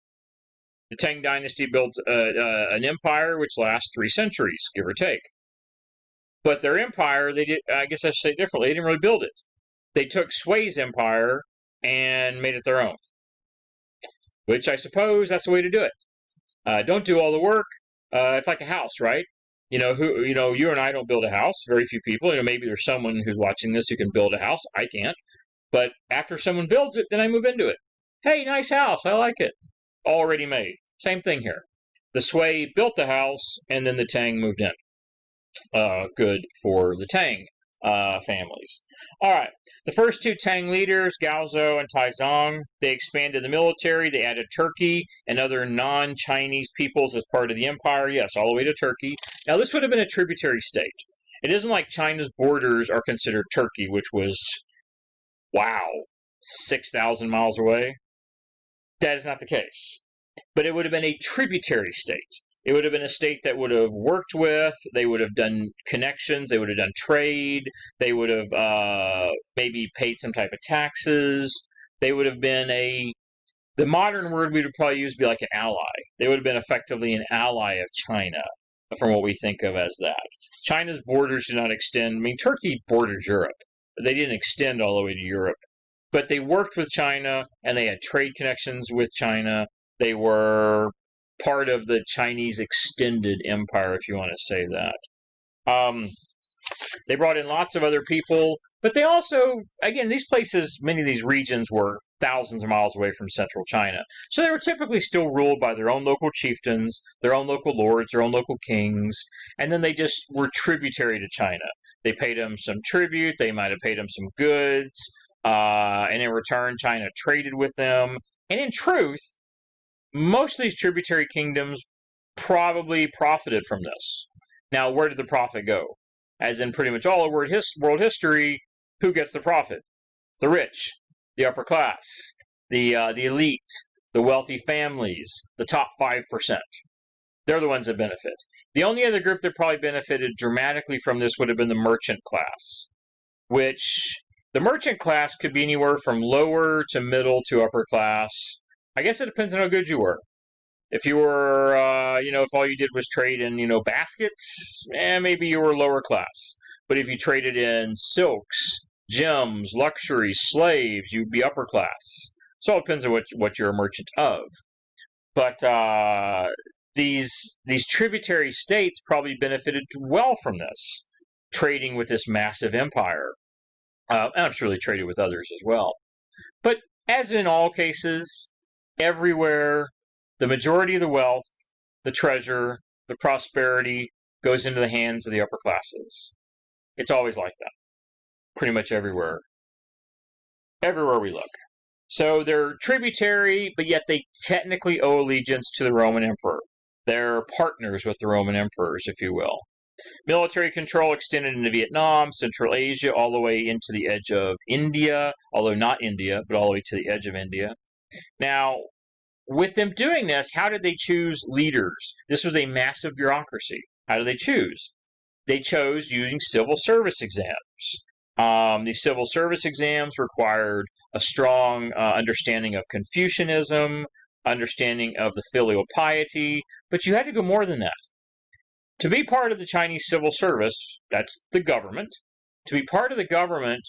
S1: The Tang Dynasty built an empire which lasts 3 centuries, give or take. But their empire, I guess I should say differently, they didn't really build it. They took Sway's empire and made it their own, which I suppose that's the way to do it. Don't do all the work. It's like a house, right? You and I don't build a house. Very few people. Maybe there's someone who's watching this who can build a house. I can't. But after someone builds it, then I move into it. Hey, nice house. I like it. Already made. Same thing here. The Sway built the house, and then the Tang moved in. Good for the Tang families. All right. The first 2 Tang leaders, Gaozhou and Taizong, they expanded the military. They added Turkey and other non-Chinese peoples as part of the empire. Yes, all the way to Turkey. Now, this would have been a tributary state. It isn't like China's borders are considered Turkey, which was, 6,000 miles away. That is not the case. But it would have been a tributary state. It would have been a state that would have worked with, they would have done connections, they would have done trade, they would have maybe paid some type of taxes. They would have been the modern word we would probably use would be like an ally. They would have been effectively an ally of China, from what we think of as that. China's borders do not extend. Turkey borders Europe. They didn't extend all the way to Europe. But they worked with China, and they had trade connections with China. They were part of the Chinese extended empire, if you want to say that. They brought in lots of other people, but they also, again, these places, many of these regions were thousands of miles away from central China. So they were typically still ruled by their own local chieftains, their own local lords, their own local kings, and then they just were tributary to China. They paid them some tribute, they might have paid them some goods, and in return, China traded with them. And in truth, most of these tributary kingdoms probably profited from this. Now, where did the profit go? As in pretty much all of world history, who gets the profit? The rich, the upper class, the elite, the wealthy families, the top 5%. They're the ones that benefit. The only other group that probably benefited dramatically from this would have been the merchant class, which the merchant class could be anywhere from lower to middle to upper class. I guess it depends on how good you were. If you were, if all you did was trade in, baskets, maybe you were lower class. But if you traded in silks, gems, luxuries, slaves, you'd be upper class. So it depends on what you're a merchant of. But these tributary states probably benefited well from this, trading with this massive empire. And I'm sure they traded with others as well. But as in all cases, everywhere, the majority of the wealth, the treasure, the prosperity goes into the hands of the upper classes. It's always like that. Pretty much everywhere. Everywhere we look. So they're tributary, but yet they technically owe allegiance to the Roman emperor. They're partners with the Roman emperors, if you will. Military control extended into Vietnam, Central Asia, all the way into the edge of India, although not India, but all the way to the edge of India. Now, with them doing this, how did they choose leaders? This was a massive bureaucracy. How did they choose? They chose using civil service exams. These civil service exams required a strong understanding of Confucianism, understanding of the filial piety, but you had to go more than that. To be part of the Chinese civil service, that's the government. To be part of the government,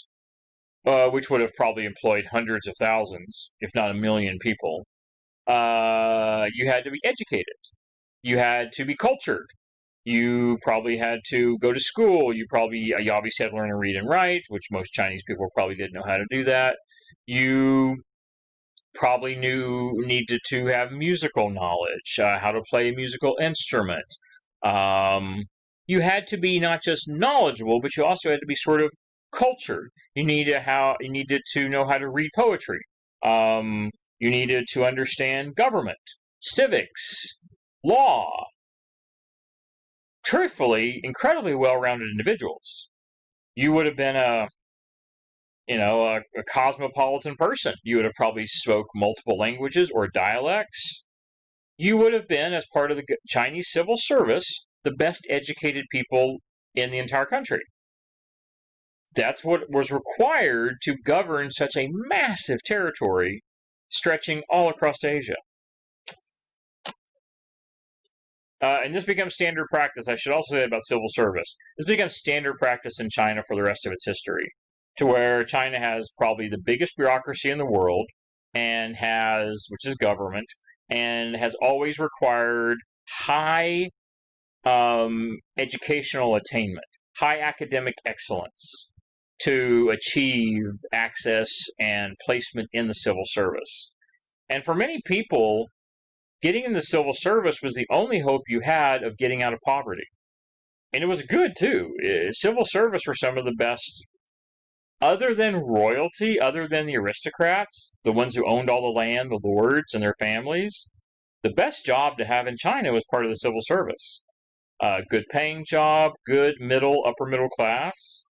S1: which would have probably employed hundreds of thousands, if not a million people. You had to be educated. You had to be cultured. You probably had to go to school. You obviously had to learn to read and write, which most Chinese people probably didn't know how to do that. You probably needed to have musical knowledge, how to play a musical instrument. You had to be not just knowledgeable, but you also had to be sort of cultured. You needed to know how to read poetry. You needed to understand government, civics, law. Truthfully, incredibly well-rounded individuals. You would have been a cosmopolitan person. You would have probably spoke multiple languages or dialects. You would have been, as part of the Chinese civil service, the best educated people in the entire country. That's what was required to govern such a massive territory stretching all across Asia. And this becomes standard practice. I should also say about civil service. This becomes standard practice in China for the rest of its history, to where China has probably the biggest bureaucracy in the world, which is government, and has always required high educational attainment, high academic excellence to achieve access and placement in the civil service. And for many people, getting in the civil service was the only hope you had of getting out of poverty. And it was good, too. Civil service were some of the best, other than royalty, other than the aristocrats, the ones who owned all the land, the lords and their families. The best job to have in China was part of the civil service. Good paying job, good middle, upper middle class.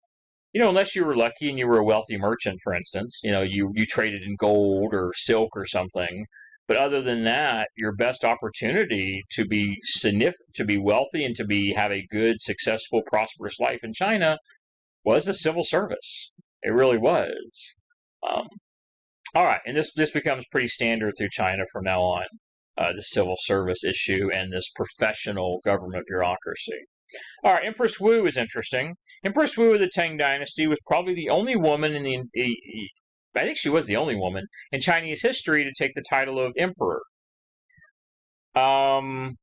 S1: Unless you were lucky and you were a wealthy merchant, for instance, you traded in gold or silk or something. But other than that, your best opportunity to be wealthy and to have a good, successful, prosperous life in China was the civil service. It really was. All right, and this becomes pretty standard through China from now on, the civil service issue and this professional government bureaucracy. All right, Empress Wu is interesting. Empress Wu of the Tang Dynasty was probably the only woman I think she was the only woman in Chinese history to take the title of emperor. And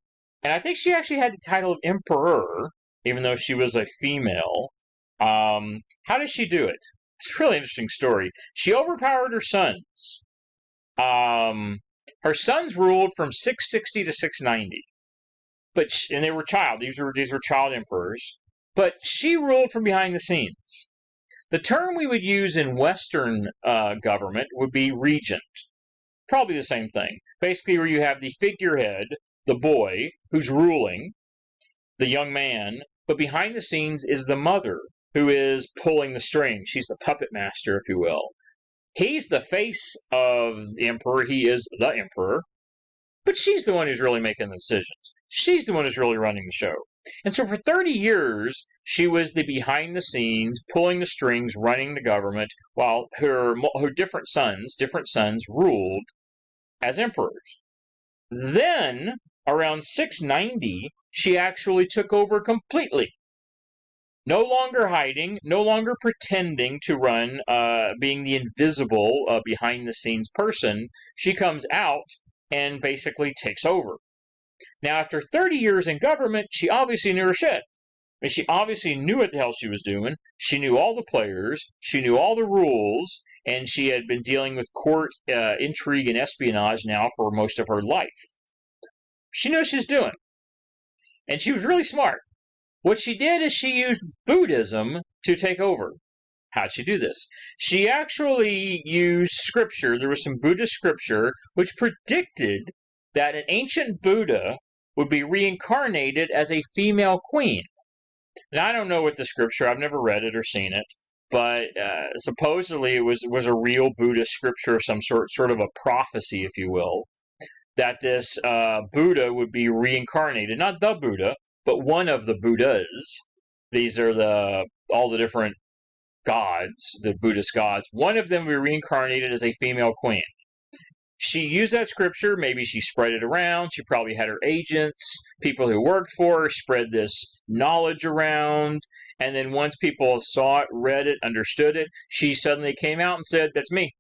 S1: I think she actually had the title of emperor, even though she was a female. How did she do it? It's a really interesting story. She overpowered her sons. Her sons ruled from 660 to 690. And they were these were child emperors. But she ruled from behind the scenes. The term we would use in Western government would be regent. Probably the same thing. Basically, where you have the figurehead, the boy, who's ruling, the young man, but behind the scenes is the mother, who is pulling the strings. She's the puppet master, if you will. He's the face of the emperor. He is the emperor. But she's the one who's really making the decisions. She's the one who's really running the show. And so for 30 years, she was the behind the scenes, pulling the strings, running the government, while her different sons ruled as emperors. Then, around 690, she actually took over completely. No longer hiding, no longer pretending to run, being the invisible, behind the scenes person. She comes out and basically takes over. Now, after 30 years in government, she obviously knew her shit. And she obviously knew what the hell she was doing. She knew all the players. She knew all the rules. And she had been dealing with court intrigue and espionage now for most of her life. She knew what she was doing. And she was really smart. What she did is she used Buddhism to take over. How'd she do this? She actually used scripture. There was some Buddhist scripture which predicted that an ancient Buddha would be reincarnated as a female queen. Now, I don't know what the scripture, I've never read it or seen it, but supposedly it was a real Buddhist scripture of some sort of a prophecy, if you will, that this Buddha would be reincarnated. Not the Buddha, but one of the Buddhas. These are all the different gods, the Buddhist gods. One of them would be reincarnated as a female queen. She used that scripture. Maybe she spread it around. She probably had her agents, people who worked for her, spread this knowledge around. And then once people saw it, read it, understood it, she suddenly came out and said, "That's me.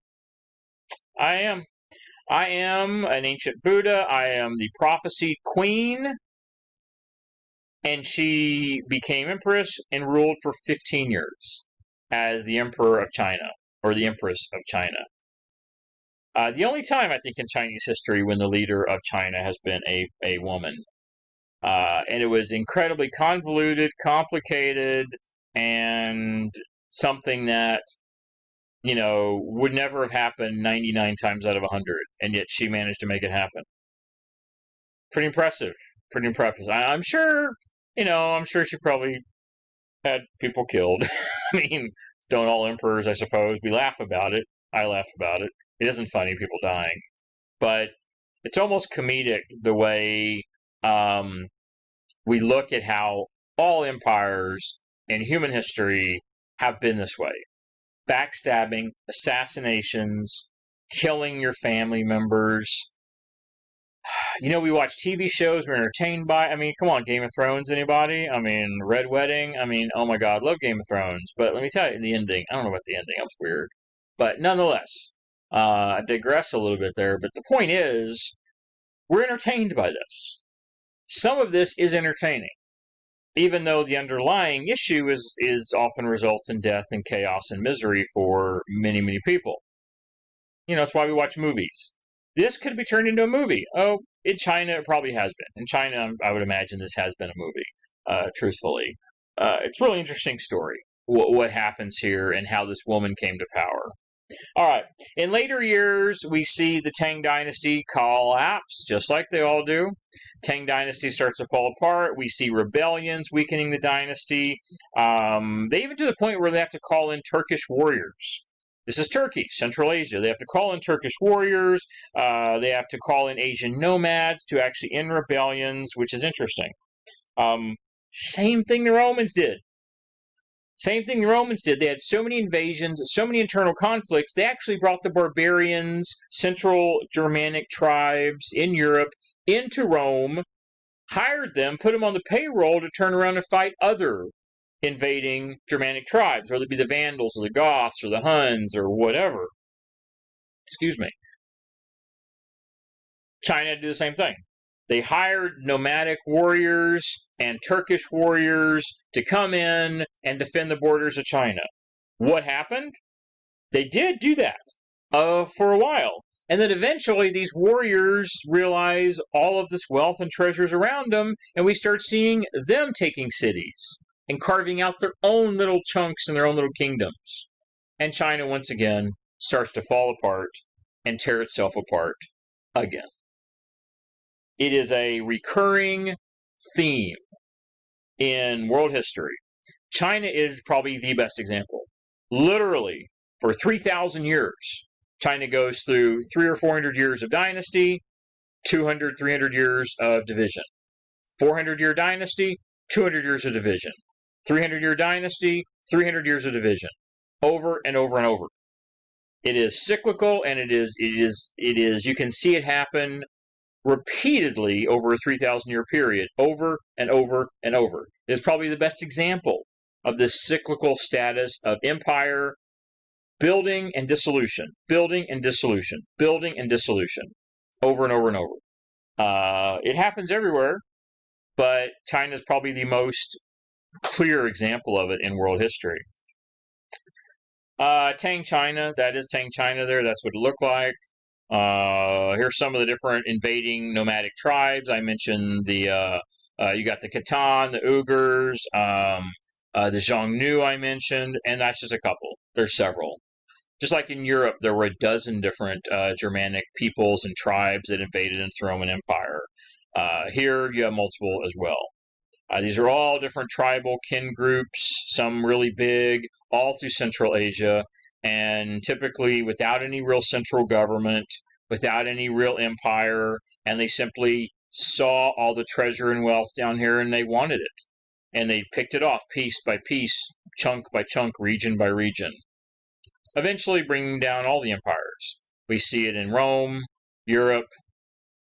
S1: I am. I am an ancient Buddha. I am the prophesied queen." And she became empress and ruled for 15 years as the emperor of China, or the empress of China. The only time, I think, in Chinese history when the leader of China has been a woman. And it was incredibly convoluted, complicated, and something that, would never have happened 99 times out of 100. And yet she managed to make it happen. Pretty impressive. Pretty impressive. I'm sure, I'm sure she probably had people killed. I mean, don't all emperors, I suppose. We laugh about it. I laugh about it. It isn't funny, people dying. But it's almost comedic the way we look at how all empires in human history have been this way. Backstabbing, assassinations, killing your family members. We watch TV shows, we're entertained by. I mean, come on, Game of Thrones, anybody? I mean, Red Wedding. I mean, oh my God, love Game of Thrones. But let me tell you, the ending, I don't know about the ending, that was weird. But nonetheless, I digress a little bit there. But the point is, we're entertained by this. Some of this is entertaining, even though the underlying issue is often results in death and chaos and misery for many, many people. It's why we watch movies. This could be turned into a movie. Oh, in China, it probably has been. In China, I would imagine this has been a movie, truthfully. It's a really interesting story, what happens here and how this woman came to power. All right. In later years, we see the Tang Dynasty collapse, just like they all do. Tang Dynasty starts to fall apart. We see rebellions weakening the dynasty. They even to the point where they have to call in Turkish warriors. This is Turkey, Central Asia. They have to call in Turkish warriors. They have to call in Asian nomads to actually end rebellions, which is interesting. Same thing the Romans did. Same thing the Romans did. They had so many invasions, so many internal conflicts. They actually brought the barbarians, Central Germanic tribes in Europe, into Rome, hired them, put them on the payroll to turn around and fight other invading Germanic tribes, whether it be the Vandals or the Goths or the Huns or whatever. Excuse me. China did the same thing. They hired nomadic warriors and Turkish warriors to come in and defend the borders of China. What happened? They did do that for a while. And then eventually these warriors realize all of this wealth and treasures around them, and we start seeing them taking cities and carving out their own little chunks and their own little kingdoms. And China, once again, starts to fall apart and tear itself apart again. It is a recurring theme in world history. China is probably the best example. Literally, for 3,000 years, China goes through 300 or 400 years of dynasty, 200, 300 years of division. 400-year dynasty, 200 years of division. 300-year dynasty, 300 years of division. Over and over and over. It is cyclical, and it is, you can see it happen repeatedly over a 3,000-year period, over and over and over. It is probably the best example of this cyclical status of empire building and dissolution, building and dissolution, building and dissolution, over and over and over. It happens everywhere, but China is probably the most clear example of it in world history. Tang China, that is Tang China there, that's what it looked like. Here's some of the different invading nomadic tribes. I mentioned you got the Khitan, the Uyghurs, the Xiongnu I mentioned, and that's just a couple. There's several. Just like in Europe, there were a dozen different Germanic peoples and tribes that invaded into the Roman Empire. Here you have multiple as well. These are all different tribal kin groups, some really big, all through Central Asia, and typically without any real central government, without any real empire, and they simply saw all the treasure and wealth down here and they wanted it. And they picked it off piece by piece, chunk by chunk, region by region, eventually bringing down all the empires. We see it in Rome, Europe,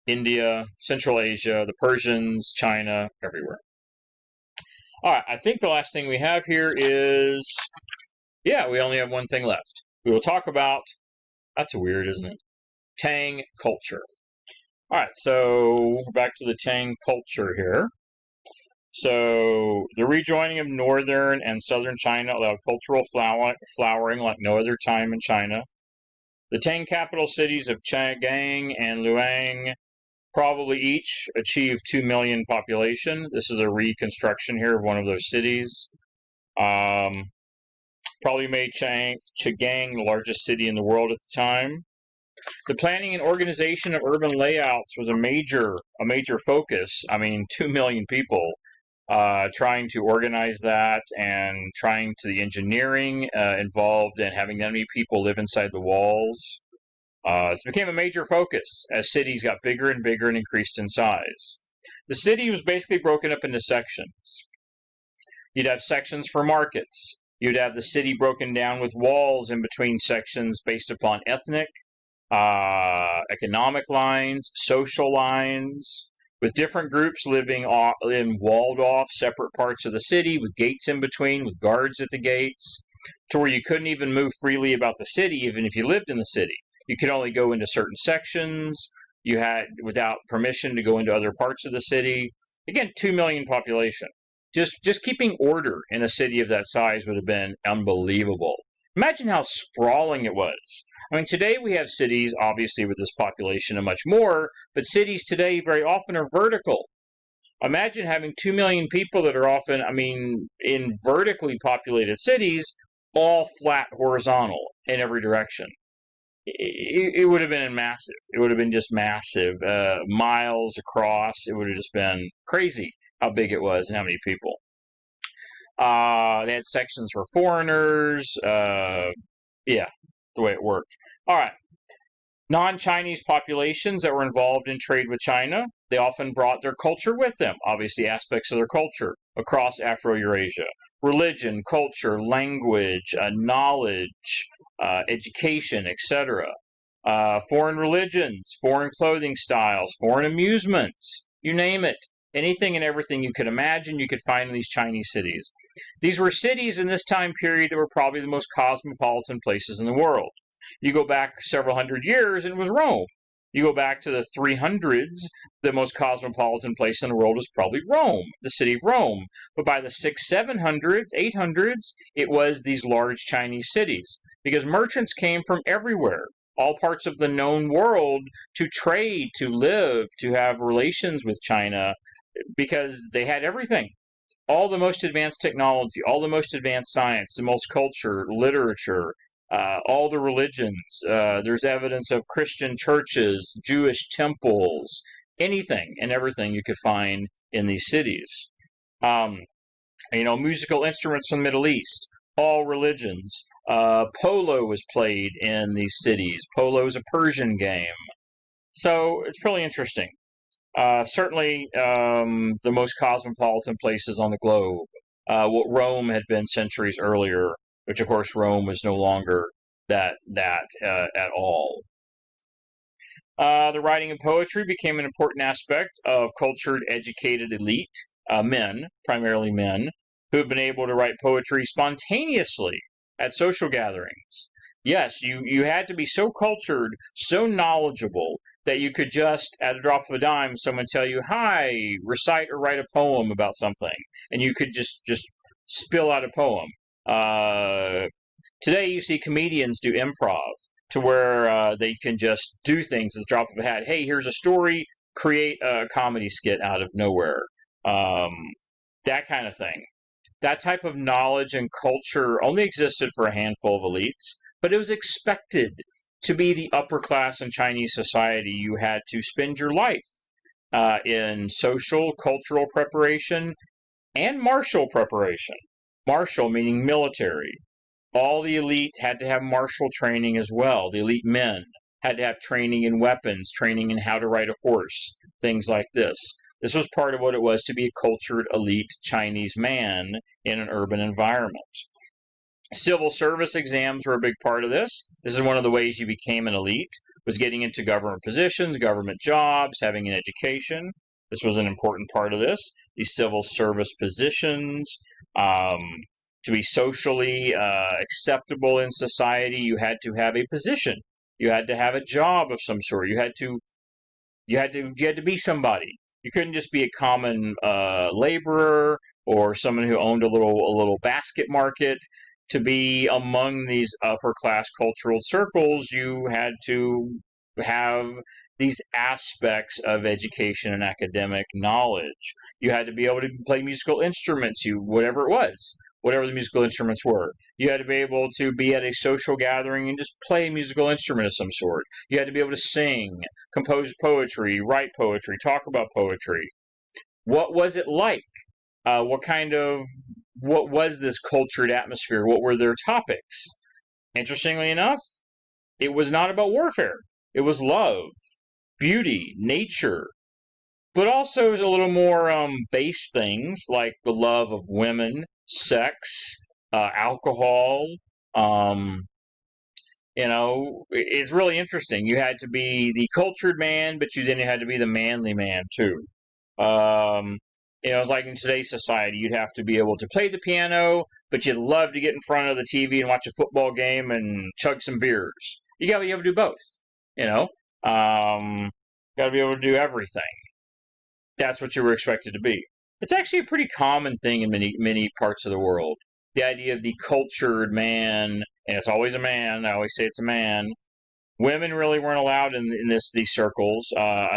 S1: India, Central Asia, the Persians, China, everywhere. All right, I think the last thing we have here is, yeah, we only have one thing left. We will talk about, that's weird, isn't it? Tang culture. All right, so back to the Tang culture here. So the rejoining of northern and southern China allowed cultural flowering like no other time in China. The Tang capital cities of Chang'an and Luang probably each achieved 2 million population. This is a reconstruction here of one of those cities. Probably made Chang'an the largest city in the world at the time. The planning and organization of urban layouts was a major focus. I mean, 2 million people. Trying to organize that and trying to the engineering involved in having that many people live inside the walls. It became a major focus as cities got bigger and bigger and increased in size. The city was basically broken up into sections. You'd have sections for markets. You'd have the city broken down with walls in between sections based upon ethnic, economic lines, social lines, with different groups living in walled-off separate parts of the city with gates in between, with guards at the gates, to where you couldn't even move freely about the city, even if you lived in the city. You could only go into certain sections. You had, without permission, to go into other parts of the city. Again, 2 million population. Just keeping order in a city of that size would have been unbelievable. Imagine how sprawling it was. I mean, today we have cities, obviously, with this population and much more, but cities today very often are vertical. Imagine having 2 million people that are often, in vertically populated cities, all flat horizontal in every direction. It would have been massive. It would have been just massive. Miles across. It would have just been crazy how big it was and how many people. They had sections for foreigners. Yeah, the way it worked. All right. Non-Chinese populations that were involved in trade with China, they often brought their culture with them, obviously aspects of their culture, across Afro-Eurasia. Religion, culture, language, knowledge, education, etc. Foreign religions, foreign clothing styles, foreign amusements, you name it. Anything and everything you could imagine you could find in these Chinese cities. These were cities in this time period that were probably the most cosmopolitan places in the world. You go back several hundred years and it was Rome. You go back to the 300s, the most cosmopolitan place in the world was probably Rome, the city of Rome. But by the 600s, 700s, 800s, it was these large Chinese cities. Because merchants came from everywhere, all parts of the known world, to trade, to live, to have relations with China, because they had everything. All the most advanced technology, all the most advanced science, the most culture, literature, all the religions. There's evidence of Christian churches, Jewish temples, anything and everything you could find in these cities. Musical instruments from the Middle East, all religions. Polo was played in these cities. Polo is a Persian game. So it's really interesting. Certainly the most cosmopolitan places on the globe. What Rome had been centuries earlier, which of course Rome was no longer that at all. The writing of poetry became an important aspect of cultured, educated elite, men, primarily men, who have been able to write poetry spontaneously at social gatherings. Yes, you had to be so cultured, so knowledgeable, that you could just, at a drop of a dime, someone tell you, hi, recite or write a poem about something. And you could just spill out a poem. Today you see comedians do improv, to where they can just do things at the drop of a hat. Hey, here's a story, create a comedy skit out of nowhere. That kind of thing. That type of knowledge and culture only existed for a handful of elites, but it was expected. To be the upper class in Chinese society, you had to spend your life in social, cultural preparation and martial preparation. Martial meaning military. All the elite had to have martial training as well. The elite men had to have training in weapons, training in how to ride a horse, things like this. This was part of what it was to be a cultured, elite Chinese man in an urban environment. Civil service exams were a big part of this. This is one of the ways you became an elite. was getting into government positions, government jobs, having an education. This was an important part of this. These civil service positions, to be socially acceptable in society, you had to have a position. You had to have a job of some sort. You had to be somebody. You couldn't just be a common laborer or someone who owned a little basket market. To be among these upper class cultural circles, you had to have these aspects of education and academic knowledge. You had to be able to play musical instruments, whatever it was, whatever the musical instruments were. You had to be able to be at a social gathering and just play a musical instrument of some sort. You had to be able to sing, compose poetry, write poetry, talk about poetry. What was it like? What was this cultured atmosphere? What were their topics? Interestingly enough, it was not about warfare. It was love, beauty, nature, but also a little more base things like the love of women, sex, alcohol. It's really interesting. You had to be the cultured man, but you then had to be the manly man too. It's like in today's society, you'd have to be able to play the piano, but you'd love to get in front of the TV and watch a football game and chug some beers. You got to be able to do both. Got to be able to do everything. That's what you were expected to be. It's actually a pretty common thing in many parts of the world. The idea of the cultured man, and it's always a man. I always say it's a man. Women really weren't allowed in these circles.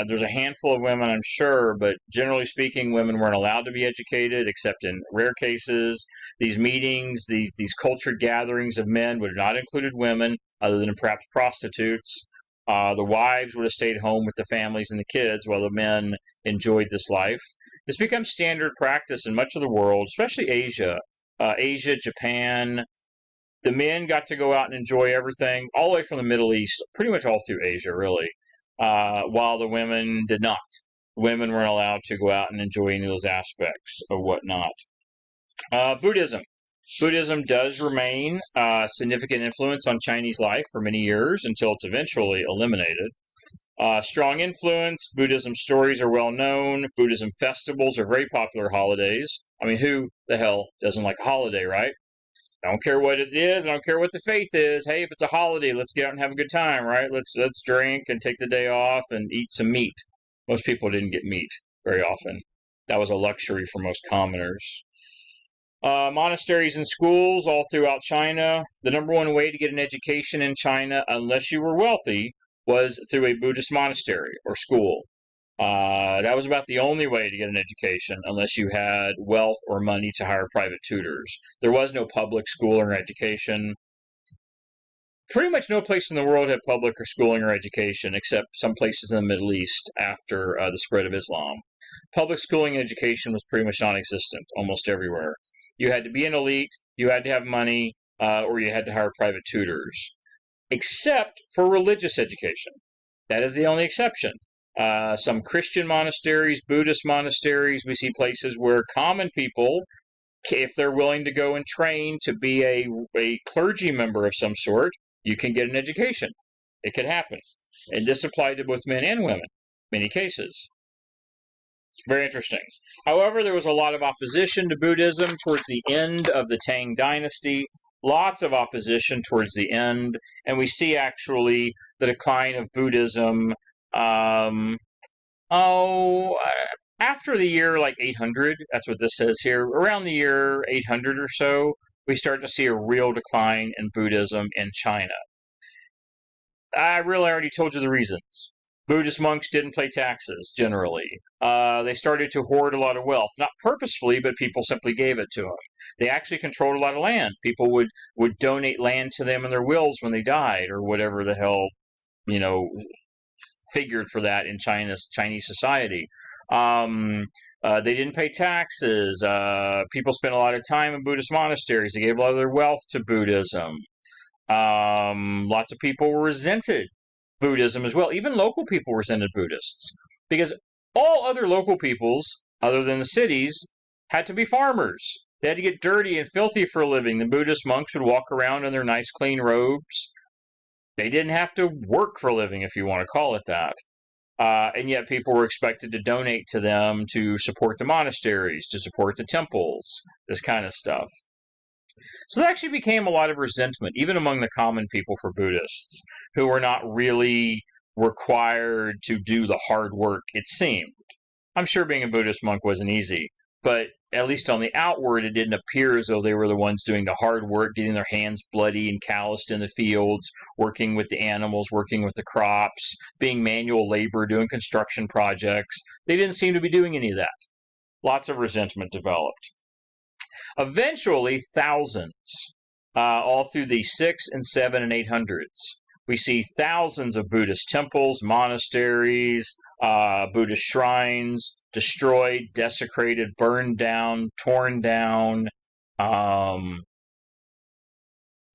S1: There's a handful of women, I'm sure, but generally speaking, women weren't allowed to be educated, except in rare cases. These meetings, these cultured gatherings of men would have not included women, other than perhaps prostitutes. The wives would have stayed home with the families and the kids while the men enjoyed this life. This becomes standard practice in much of the world, especially Asia. Japan. The men got to go out and enjoy everything, all the way from the Middle East, pretty much all through Asia, really, while the women did not. Women weren't allowed to go out and enjoy any of those aspects or whatnot. Buddhism. Buddhism does remain a significant influence on Chinese life for many years until it's eventually eliminated. Strong influence. Buddhism stories are well known. Buddhism festivals are very popular holidays. I mean, who the hell doesn't like a holiday, right? I don't care what it is. I don't care what the faith is. Hey, if it's a holiday, let's get out and have a good time, right? Let's drink and take the day off and eat some meat. Most people didn't get meat very often. That was a luxury for most commoners. Monasteries and schools all throughout China. The number one way to get an education in China, unless you were wealthy, was through a Buddhist monastery or school. That was about the only way to get an education, unless you had wealth or money to hire private tutors. There was no public schooling or education. Pretty much no place in the world had public or schooling or education, except some places in the Middle East after the spread of Islam. Public schooling and education was pretty much non-existent almost everywhere. You had to be an elite, you had to have money, or you had to hire private tutors. Except for religious education. That is the only exception. Some Christian monasteries, Buddhist monasteries, we see places where common people, if they're willing to go and train to be a clergy member of some sort, you can get an education. It could happen. And this applied to both men and women, in many cases. Very interesting. However, there was a lot of opposition to Buddhism towards the end of the Tang Dynasty. Lots of opposition towards the end. And we see actually the decline of Buddhism after the year like 800. That's what this says here. Around the year 800 or so, we start to see a real decline in Buddhism in China. I really already told you the reasons. Buddhist monks didn't pay taxes, generally. They started to hoard a lot of wealth. Not purposefully, but people simply gave it to them. They actually controlled a lot of land. People would donate land to them in their wills when they died, or whatever the hell, figured for that in Chinese society. They didn't pay taxes. People spent a lot of time in Buddhist monasteries. They gave a lot of their wealth to Buddhism. Lots of people resented Buddhism as well. Even local people resented Buddhists, because all other local peoples, other than the cities, had to be farmers. They had to get dirty and filthy for a living. The Buddhist monks would walk around in their nice, clean robes. They didn't have to work for a living, if you want to call it that. And yet people were expected to donate to them to support the monasteries, to support the temples, this kind of stuff. So there actually became a lot of resentment, even among the common people, for Buddhists, who were not really required to do the hard work, it seemed. I'm sure being a Buddhist monk wasn't easy, but at least on the outward, it didn't appear as though they were the ones doing the hard work, getting their hands bloody and calloused in the fields, working with the animals, working with the crops, being manual labor, doing construction projects. They didn't seem to be doing any of that. Lots of resentment developed. Eventually, thousands, all through the 6 and 7 and 800s, we see thousands of Buddhist temples, monasteries, Buddhist shrines destroyed, desecrated, burned down, torn down.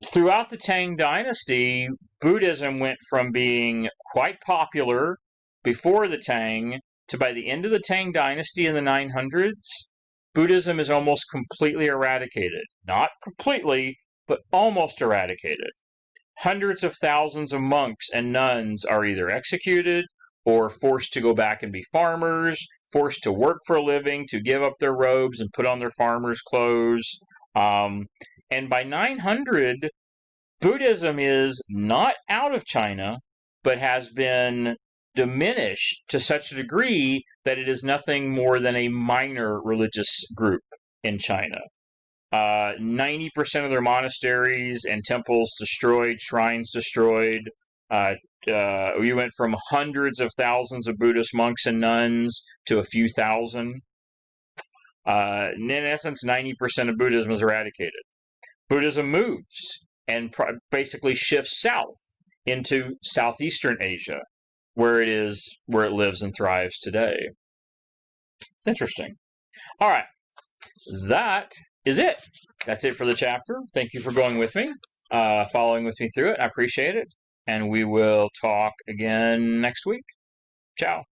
S1: Throughout the Tang Dynasty, Buddhism went from being quite popular before the Tang to by the end of the Tang Dynasty in the 900s, Buddhism is almost completely eradicated. Not completely, but almost eradicated. Hundreds of thousands of monks and nuns are either executed or forced to go back and be farmers, forced to work for a living, to give up their robes and put on their farmer's clothes. And by 900, Buddhism is not out of China, but has been diminished to such a degree that it is nothing more than a minor religious group in China. 90% of their monasteries and temples destroyed, shrines destroyed. We went from hundreds of thousands of Buddhist monks and nuns to a few thousand. In essence, 90% of Buddhism is eradicated. Buddhism moves and basically shifts south into Southeastern Asia, where it lives and thrives today. It's interesting. All right, that is it. That's it for the chapter. Thank you for going with me, following with me through it. I appreciate it, and we will talk again next week. Ciao.